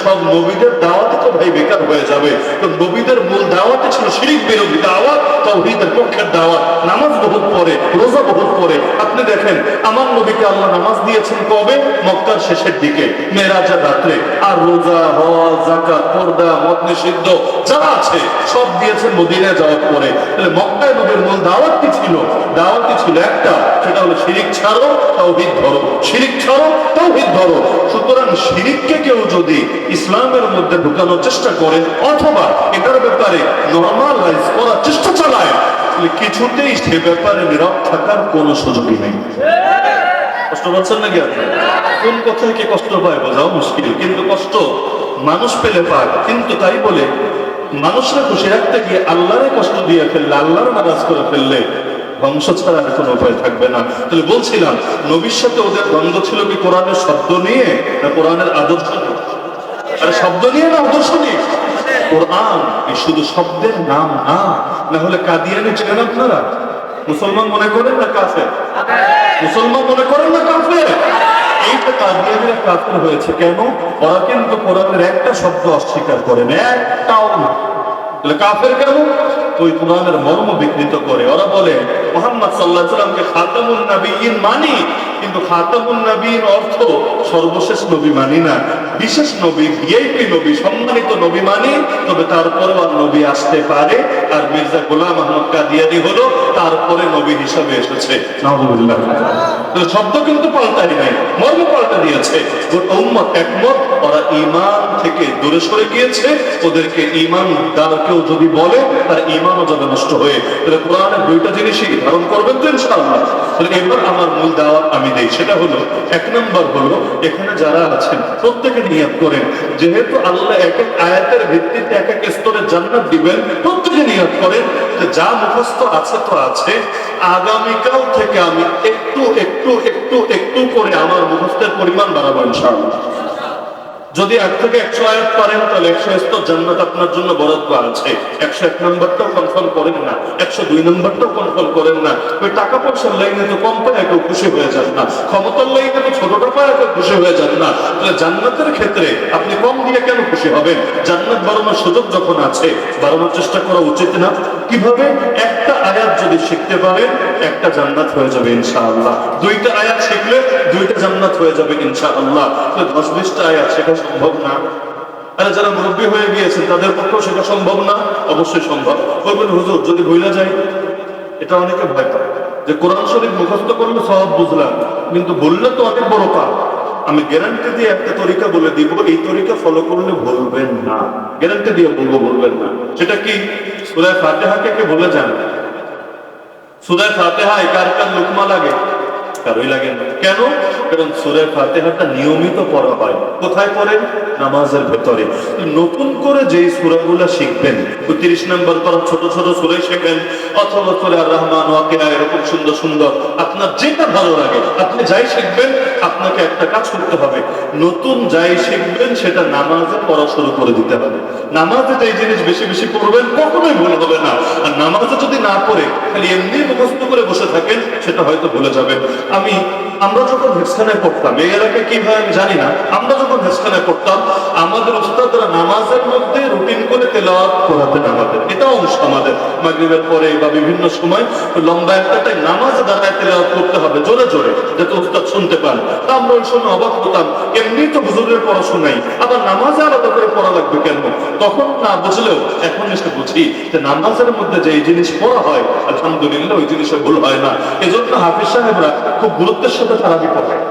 সব নবীদের দাওয়াতে তো ভাই বেকার হয়ে যাবে। তো নবীদের মূল দাওয়াতে ছিল শিরিক বিরোধী দাওয়াত, তাওহীদের পক্ষের দাওয়াত। নামাজ বহুত পড়ে, রোজা বহুত পড়ে। আপনি দেখেন আমার নবীকে আল্লাহ নামাজ দিয়েছেন কবে? মক্কার শেষের দিকে, মেরাজের রাত্রে। আর রোজা, হজ, যাকাত, পর্দা, মদ নিষিদ্ধ যা আছে সব দিয়েছেন মদিনায় যাওয়ার পরে। তাহলে মক্কায় নবীর মূল দাওয়াত কি ছিল? দাওয়াতই ছিল একটা, সেটা হলো শিরিক ছাড়ো, তাওহীদ ধরো। শিরিক ছাড়ো, তাওহীদ ধরো। সুতরাং শিরিককে কেউ যদি ইসলামের মধ্যে ঢুকানোর চেষ্টা করে অথবা এটার ব্যাপারে নরমালাইজ করার চেষ্টা চালায়, তাহলে কিছুতেই সে ব্যাপারে নীরব থাকার কোনো সুযোগই নেই। কষ্ট পাচ্ছেন নাকি আপনি? কোন কথায় কে কষ্ট পায় বোঝাও মুশকিল, কিন্তু কষ্ট মানুষ পেলে পায়। কিন্তু তাই বলে মানুষরা খুশি রাখতে গিয়ে আল্লাহরে কষ্ট দিয়ে ফেললে, আল্লাহর নারাজ করে ফেললে ধ্বংস ছাড়া আর কোনো উপায় থাকবে না। তাহলে বলছিলাম নবীর সাথে ওদের দ্বন্দ্ব ছিল কি কোরআনের শব্দ নিয়ে না কোরআনের আদর্শ নিয়ে? আরে শব্দ নিয়ে না আদর্শ নিয়ে? কোরআন এই শুধু শব্দের নাম না। না হলে কাদিয়ানি চেনেন আপনারা? মুসলমান মনে করেন না কাফের? মুসলমান মনে করেন না কাফের? এইটা কাদিয়ানিরা কাফের হয়েছে কেন? ওরা কিন্তু কোরআনের একটা শব্দ অস্বীকার করেন, একটাও না। তাহলে কাফের কেন? ওই কোরআনের মর্ম বিকৃত করে। ওরা বলে মুহাম্মদ সাল্লাল্লাহু আলাইহি সাল্লামকে খাতামুন নবিয়্যিন মানি, কিন্তু খাতামুন নবিয়্যিন অর্থ সর্বশেষ নবী মানি না, বিশেষ নবী, ভিআইপি নবী, সম্মানিত নবী মানি। তবে তারপরেও আর নবী আসতে পারে। আর মির্জা গোলাম আহমদ কাদিয়ানী হলো তারপরে নবী হিসাবে এসেছে। নাউযুবিল্লাহ। তাহলে শব্দ কিন্তু পাল্টায় নাই, মর্ম পাল্টা দিয়েছে। গোটা উম্মত একমত, ওরা ঈমান থেকে দূরে সরে গিয়েছে। ওদেরকে ঈমানদার কেউ যদি বলে তার ঈমানও যাবে নষ্ট হয়ে। তাহলে কোরআনের দুইটা জিনিসই ধারণ করবেন তো ইনশাআল্লাহ। তাহলে এবার আমার মূল দাওয়াত আমি দেই, সেটা হলো এক নম্বর হলো এখানে যারা আছেন প্রত্যেকে নিয়ত করেন, যেহেতু আল্লাহ এক এক আয়াতের ভিত্তিতে এক এক স্তরে জান্নাত দিবেন, প্রত্যেকে নিয়ত করেন যে যা মুখস্থ আছে তো আছে, আগামীকাল থেকে আমি একটু একটু একটু একটু করে আমার মুখস্থের পরিমাণ বাড়াবো ইনশাআল্লাহ। যদি 1 থেকে 100 আয়াত পারেন তাহলে 100 স্তর জান্নাত আপনার জন্য বরাদ্দ আছে। 101 নম্বরটাও কনফার্ম করেন না, 102 নম্বরটাও কনফার্ম করেন না। ওই টাকা পয়সার লাইনে তো কম পায় কেউ খুশি হয়ে যান না, ক্ষমতার লাইনে তো ছোটটা পায় কেউ খুশি হয়ে যান না। তাহলে জান্নাতের ক্ষেত্রে আপনি কম দিয়ে কেন খুশি হবেন? জান্নাত বাড়ানোর সুযোগ যখন আছে বাড়ানোর চেষ্টা করা উচিত না? কিভাবে? একটা আয়াত যদি শিখতে পারেন একটা জান্নাত হয়ে যাবে ইনশাআল্লাহ। দুইটা আয়াত শিখলে দুইটা জান্নাত হয়ে যাবে ইনশাআল্লাহ। 10-20টা আয়াত শেখা সম্ভব না? আরে যারা মুরব্বী হয়ে গিয়েছেন তাদের পক্ষেও শেখা সম্ভব না? অবশ্যই সম্ভব। বলবেন হুজুর যদি ভুলে যাই? এটা অনেকে ভয় পায় যে কোরআন শরীফ মুখস্থ করলে সওয়াব বুঝলাম, কিন্তু বললে তো অনেক বড় পাপ। আমি গ্যারান্টি দিয়ে একটা তরিকা বলে দিব, এই তরিকা ফলো করলে ভুলবেন না। গ্যারান্টি দিয়ে বলবো ভুলবেন না। সেটা কি? সূরা ফাতিহাকে কে ভুলে যান? সূরা ফাতিহায় কার কার লুকমা লাগে? কারোই লাগে না। কেন? কারণ সূরা ফাতিহাটা নিয়মিত পড়া হয়। কোথায় পড়েন? নামাজের ভেতরে। নতুন করে যেই সূরাগুলো শিখবেন, 30 নম্বর করা ছোট ছোট সূরা শিখেন, অথবা সূরা আর রহমান, ওয়াকিয়া, এরকম সুন্দর সুন্দর আপনার যেটা ভালো লাগে আপনি যাই শিখবেন, আপনাকে একটা কাজ করতে হবে, নতুন যাই শিখবেন সেটা নামাজে পড়া শুরু করে দিতে হবে। নামাজে যেই জিনিস বেশি বেশি পড়বেন কখনোই ভুল হবে না। আর নামাজে যদি না পড়ে খালি এমনি মুখস্থ করে বসে থাকেন, সেটা হয়তো ভুলে যাবেন। আমরা যখন হেফজখানায় পড়তাম, এই এলাকায় কি হয় আমি জানি না, আমরা যখন হেফজখানায় পড়তাম আমাদের উস্তাদরা নামাজের মধ্যে রুটিন করে তেলাওয়াত করাতেন আমাদের। এটা অংশ আমাদের মাগরিবের পরে বা বিভিন্ন সময় লম্বা একটা টাইম নামাজে দাঁড়ায় তেলাওয়াত করতে হবে জোরে জোরে, যাতে উস্তাদ শুনতে পান। তা আমরা ওই সময় অবাক হতাম, এমনি তো হুজুরের পড়াশোনাই, আবার নামাজে আলাদা করে পড়া লাগবে কেন? তখন না বুঝলেও এখন এসে বুঝি যে নামাজের মধ্যে যে জিনিস পড়া হয় আলহামদুলিল্লাহ ওই জিনিসে ভুল হয় না। এজন্য হাফিজ সাহেবরা খুব গুরুত্বের সাথে তারাবি পড়ায়।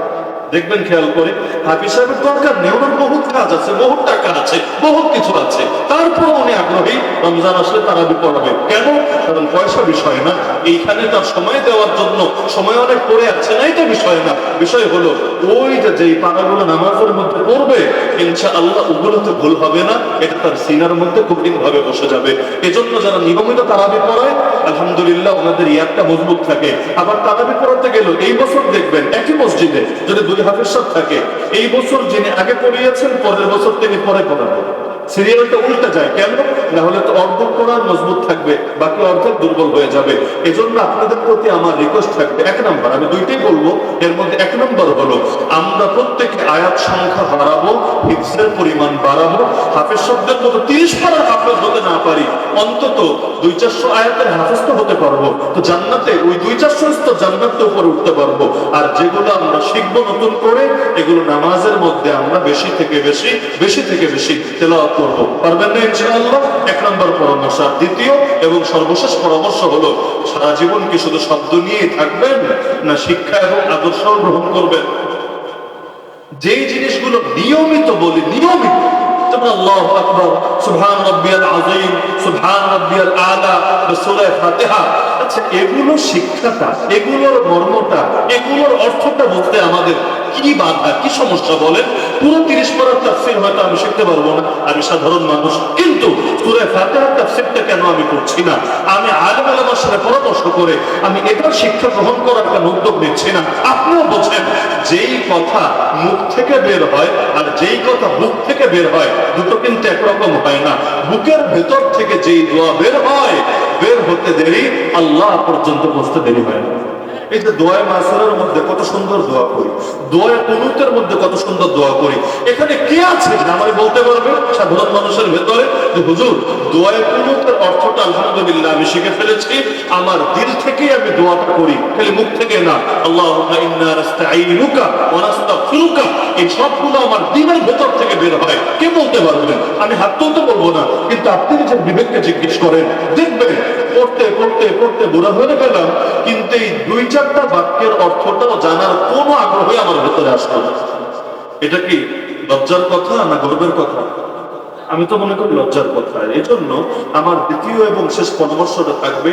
দেখবেন খেয়াল করে, হাফিজ সাহেবের দরকার নেই, ওনার বহুত কাজ আছে, বহুত টাকা আছে, বহুত কিছু আছে, তারপর উনি আগ্রহী রমজান আসলে তারাবি পড়াবে। কেন? কারণ পয়সা বিষয় না, এইখানে তার সময় দেওয়ার জন্য সময় অনেক পড়ে আছে না, এটা বিষয় না। বিষয় হলো ওই যে যেই পানাগুলো নামাজের মধ্যে পড়বে ইনশাআল্লাহ ওগুলোতে ভুল হবে না, এটা তার সিনার মধ্যে কঠিন ভাবে বসে যাবে। এজন্য যারা নিয়মিত তারাবি পড়ায় আলহামদুলিল্লাহ ওনাদের ইয়াদটা মজবুত থাকে। আবার তারাবি পড়াতে গেল এই বছর দেখবেন একই মসজিদে যদি 2 হাফেজ সাহেব থাকে, এই বছর যিনি আগে পড়িয়েছেন পরের বছর তিনি পরে পড়াবেন। সিরিয়ালটা উল্টে যায় কেন? না হলে তো অর্ধেক কোরআন মজবুত থাকবে, বাকি অর্ধেক দুর্বল হয়ে যাবে। এজন্য আপনাদের প্রতি আমার রিকোয়েস্ট থাকবে, এক নম্বর, আমি দুইটাই বলবো, এর মধ্যে এক নম্বর হলো আমরা প্রত্যেকে আয়াত সংখ্যা বাড়াবো, হিফজের পরিমাণ বাড়াবো। হাফেজ শব্দের মতো 30 পারার হাফেজ হতে না পারি, অন্তত 200-400 আয়াতের হাফেজ তো হতে পারবো। তো জান্নাতে ওই 200-400 স্তর জান্নাতের উপরে উঠতে পারবো। আর যেগুলো আমরা শিখবো নতুন করে, এগুলো নামাজের মধ্যে আমরা বেশি থেকে বেশি তেলাওয়াত করবো। পারবেন না ইনশাআল্লাহ? এক নম্বর পরামর্শ। আর দ্বিতীয় এবং সর্বশেষ পরামর্শ হলো, সারা জীবন কি শুধু শব্দ নিয়েই থাকবেন, না শিক্ষা এবং আদর্শ গ্রহণ করবেন? যেই জিনিসগুলো নিয়মিত বলি, নিয়মিত, যেমন আল্লাহু আকবার, সুবহান রাব্বিয়াল আযীম, সুবহান রাব্বিয়াল আলা, সূরা ফাতিহা, আচ্ছা এগুলো শিক্ষাটা, এগুলোর মর্মটা, এগুলোর অর্থটা বুঝতে আমাদের কি বাধা, কি সমস্যা বলেন? পুরো 30 পারার তাফসীর হয়তো আমি শিখতে পারবো না, আমি সাধারণ মানুষ, কিন্তু সূরা ফাতিহার তাফসীরটা কেন আমি করছি না? আমি আলেম ওলামার সাথে পরামর্শ করে আমি এটার শিক্ষা গ্রহণ করার কেন উদ্যোগ নিচ্ছি না? আপনিও বোঝেন, যেই কথা মুখ থেকে বের হয় আর যেই কথা বুক থেকে বের হয়, দুটো কিন্তু একরকম হয় না। বুকের ভেতর থেকে যেই দোয়া বের হয়, বের হতে দেরি, আল্লাহ পর্যন্ত পৌঁছতে দেরি হয় না। এই যে দোয়ায় মাসুরের মধ্যে কত সুন্দর দোয়া করি, দোয়ায় কুনুতের মধ্যে কত সুন্দর দোয়া করি, এখানে কে আছে যে আমার বলতে পারবে সাধারণ মানুষের ভেতরে যে হুজুর দোয়ায় কুনুতের অর্থটা আলহামদুলিল্লাহ আমি শিখে ফেলেছি, আমার দিল থেকেই আমি দোয়াটা করি, খালি মুখ থেকে না। আল্লাহুম্মা ইন্না নাস্তাঈনুকা ওয়া নাস্তাগফিরুকা, এই সবগুলো আমার দিলের ভেতর থেকে বের হয়। কে বলতে পারবেন? আমি হাত তুলতে বলবো না, কিন্তু আপনি নিজের বিবেককে জিজ্ঞেস করেন, দেখবেন পড়তে বুড়া হয়ে গেলাম, কিন্তু এই 2-4টা বাক্যের অর্থটাও জানার কোনো আগ্রহই আমার ভেতরে আসতো না। এটা কি লজ্জার কথা না গর্বের কথা? আমি তো মনে করি লজ্জার কথা। এই জন্য আমার দ্বিতীয় এবং শেষ পরামর্শটা থাকবে,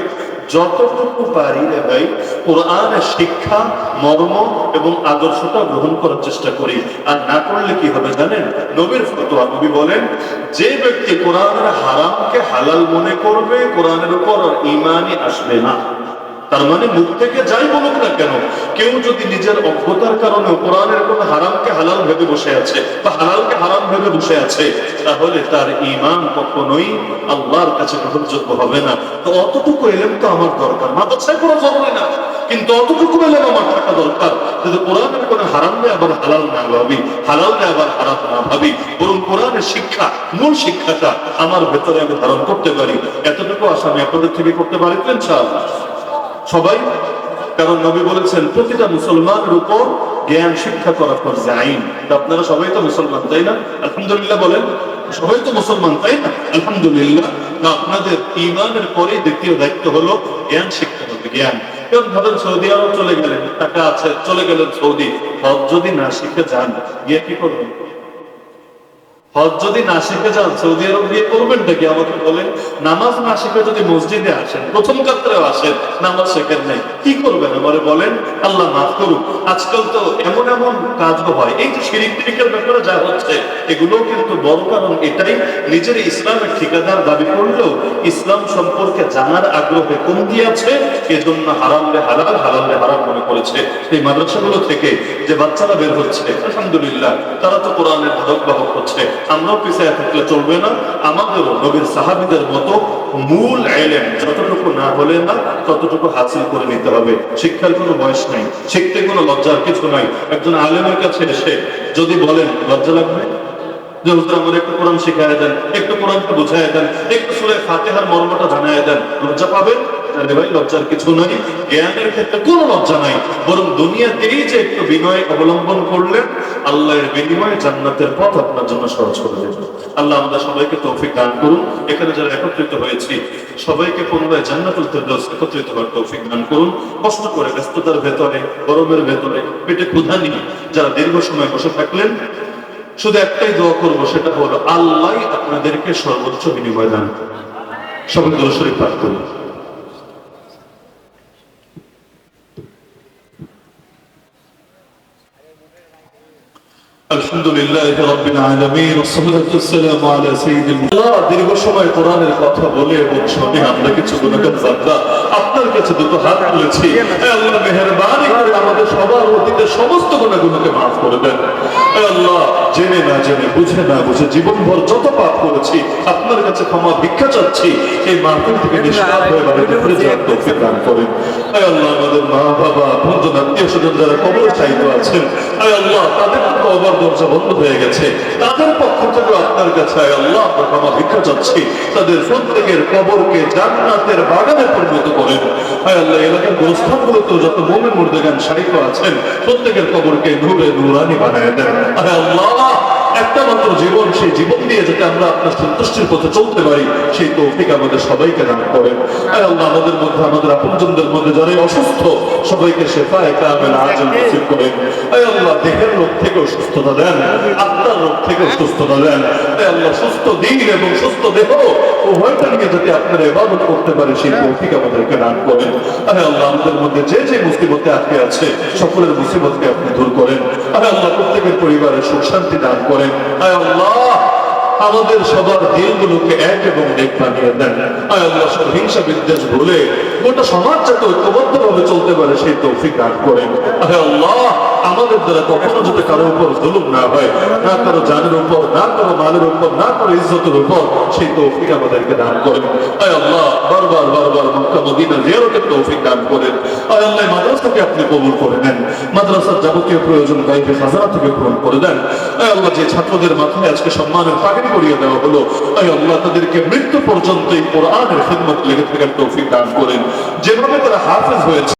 যতটুকু পারি রে ভাই কোরআনের শিক্ষা, মর্ম এবং আদর্শটা গ্রহণ করার চেষ্টা করি। আর না করলে কি হবে জানেন? নবীর ফতোয়া, নবী বলেন, যে ব্যক্তি কোরআনের হারামকে হালাল মনে করবে, কোরআনের উপর ঈমানই আসবে না। তার মানে মুখ থেকে যাই বলুক না কেন, কেউ যদি নিজের অজ্ঞতার কারণে কোরআনের কোন হারামকে হালাল ভেবে বসে আছে বা হালালকে হারাম ভেবে বসে আছে, তাহলে তার ঈমান কখনোই আল্লাহর কাছে গ্রহণযোগ্য হবে না। তো অতটুকু এলেম তো আমার দরকার, মাদ্রাসায় পড়া জরুরি না, কিন্তু অতটুকু এলেম আমার থাকা দরকার, যদি কোরআনের কোন হারাম নেই আবার হালাল না ভাবি, হালাল নেই আবার হারাম না ভাবি, বরং কোরআনের শিক্ষা, মূল শিক্ষাটা আমার ভেতরে আমি ধারণ করতে পারি। এতটুকু আশা আমি আপনাদের থেকে করতে পারি তো ইনশাআল্লাহ সবাই। কারণ নবী বলেছেন প্রতিটা মুসলমানের উপর জ্ঞান শিক্ষা করা ফরজ আইন। আপনারা সবাই তো মুসলমান, তাই না? আলহামদুলিল্লাহ বলেন, সবাই তো মুসলমান, তাই না? আলহামদুলিল্লাহ। আপনাদের ঈমানের পরে দ্বিতীয় দায়িত্ব হলো জ্ঞান শিক্ষা হবে, জ্ঞান। কারণ ধরেন সৌদি আরব চলে গেলেন, টাকা আছে, চলে গেলেন সৌদি, হজ যদি না শিখে যান, গিয়ে কি করবেন? হজ যদি না শিখে যান, সৌদি আরব গিয়ে করবেনটা কি আমাকে বলেন? নামাজ না শিখে যদি মসজিদে আসেন, প্রথম কাত্রেও আসেন, নামাজ শেখেন নাই, কি করবেন আমারে বলেন? আল্লাহ মাফ করুক। আজকাল তো এমন এমন কাজও হয়, এই যে শিরিক টিরিকের ব্যাপারে যা হচ্ছে, এগুলো কিন্তু বড় কারণ এটাই, নিজের ইসলামের ঠিকাদার দাবি করলেও ইসলাম সম্পর্কে জানার আগ্রহে কমতি আছে, এজন্য হারামলে হালাল, হালালে হারাম মনে করেছে। এই মাদ্রাসাগুলো থেকে যে বাচ্চারা বের হচ্ছে, আলহামদুলিল্লাহ, তারা তো কোরআনের ধারক বাহক হচ্ছে। আমরাও পিছিয়ে থাকলে চলবে না, আমাদেরও নবীর সাহাবীদের মতো মূল ইলম যতটুকু না হলে না ততটুকু হাসিল করে নিতে হবে। শিক্ষার কোনো বয়স নাই, শিখতে কোনো লজ্জার কিছু নাই। একজন আলেমের কাছে এসে যদি বলেন, লজ্জা লাগবে যে হুজুর আমার একটু কোরআন শিখায় দেন, একটু কোরআনকে বুঝায় দেন, একটু সূরা ফাতিহার মর্মটা জানায় দেন, লজ্জা পাবেন? আরে ভাই, লজ্জার কিছু নাই। জ্ঞানের ক্ষেত্রে কোনো লজ্জা নাই, বরং দুনিয়াতেই যে একটু বিনয় অবলম্বন করলেন, আল্লাহর বিনিময়ে জান্নাতের পথ আপনার জন্য সহজ করে দেবেন। আল্লাহ আমাদের সবাইকে তৌফিক দান করুন। এখানে যারা একত্রিত হয়েছি সবাইকে পুনরায় জান্নাতুল ফেরদৌস একত্রিত হওয়ার তৌফিক দান করুন। কষ্ট করে, ব্যস্ততার ভেতরে, গরমের ভেতরে, পেটে ক্ষুধা নিয়ে যারা দীর্ঘ সময় বসে থাকলেন, শুধু একটাই দোয়া করবো, সেটা হলো আল্লাহ আপনাদেরকে সর্বোচ্চ বিনিময় দান। সবাই দরুদ শরীফ পাঠ করুন। আলহামদুলিল্লাহ রাব্বিল আলামিন ওয়াসসালাতু ওয়াসসালামু আলা সাইয়্যিদিল মুরসালিন। দীর্ঘ সময় কোরআনের কথা বলে এবং শুনে আমরা কিছু গুনাহগার বান্দা আপনার আপনার কাছে দুটো হাত তুলেছি, হে আল্লাহ মেহেরবানি করে আমাদের সবার অতীতের সমস্ত গুনাহগুলোকে মাফ করে দেন। হে আল্লাহ জেনে না জেনে, বুঝে না বুঝে জীবনভর যত পাপ করেছি আপনার কাছে ক্ষমা ভিক্ষা চাচ্ছি। এই মাহফিল থেকে নিষ্পাপ হয়ে বাড়িতে ফিরে যাওয়ার তৌফিক দান করেন। হে আল্লাহ আমাদের মা বাবা আপনজন আত্মীয় স্বজন যারা কবরে শায়িত আছেন, হে আল্লাহ তাদের তো কবর দরজা বন্ধ হয়ে গেছে, তাদের পক্ষ থেকে আপনার কাছে হে আল্লাহ আমরা ক্ষমা ভিক্ষা চাচ্ছি। তাদের প্রত্যেকের কবরকে জান্নাতের বাগানে পরিণত করেন। হে আল্লাহ এলাকার গোরস্থানগুলোতেও যত মুমিন মুর্দেগান শায়িত আছেন প্রত্যেকের কবরকে নূরে নূরানি বানায় দেন। হে আল্লাহ একটা মাত্র জীবন, সেই জীবন দিয়ে যাতে আমরা আপনার সন্তুষ্টির পথে চলতে পারি সেই তৌফিক আমাদের সবাইকে দান করেন। আয় আল্লাহ আমাদের মধ্যে, আমাদের আপনজনদের মধ্যে যারা অসুস্থ সবাইকে শেফায়ে কামিল আজল নসিব করেন। আয় আল্লাহ দেহের রোগ থেকেও সুস্থতা দেন, আত্মার রোগ থেকেও সুস্থতা দেন। আয় আল্লাহ সুস্থ দিন এবং সুস্থ দেহ উভয়টা নিয়ে যাতে আপনারা ইবাদত করতে পারে সেই তৌফিক আমাদেরকে দান করেন। আয় আল্লাহ আমাদের মধ্যে যে যে মুসিবতে আটকে আছে সকলের মুসিবতকে আপনি দূর করেন। আয় আল্লাহ প্রত্যেকের পরিবারের সুখ শান্তি দান করেন। আয় আল্লাহ আমাদের সবার দিলগুলোকে এক এবং এক বানিয়ে দেন। আয় আল্লাহ সব হিংসা বিদ্বেষ ভুলে গোটা সমাজ যাতে ঐক্যবদ্ধ ভাবে চলতে পারে সেই তৌফিক দান করেন। আয় আল্লাহ আমাদের দ্বারা কখনো যাতে কারো উপর জুলুম না হয়, না কারো জানের উপর, না কারো মালের উপর, না কারো ইজ্জতের উপর, সেই তৌফিক আমাদেরকে দান করেন। আয় আল্লাহ বারবার বারবার মক্কা মদিনা জিয়ারতের তৌফিক দান করেন। আয় আল্লাহ মাদ্রাসাকে আপনি কবুল করে নেন, মাদ্রাসার যাবতীয় প্রয়োজন গায়বে খাজানা থেকে পূরণ করে দেন। আয় আল্লাহ যে ছাত্রদের মাথায় আজকে সম্মানের পাগড়ি পরিয়ে দেওয়া হলো, আয় আল্লাহ তাদেরকে মৃত্যু পর্যন্ত এই কোরআনের খিদমত লেগে থাকার তৌফিক দান করেন। যেভাবে তারা হাফেজ হয়েছে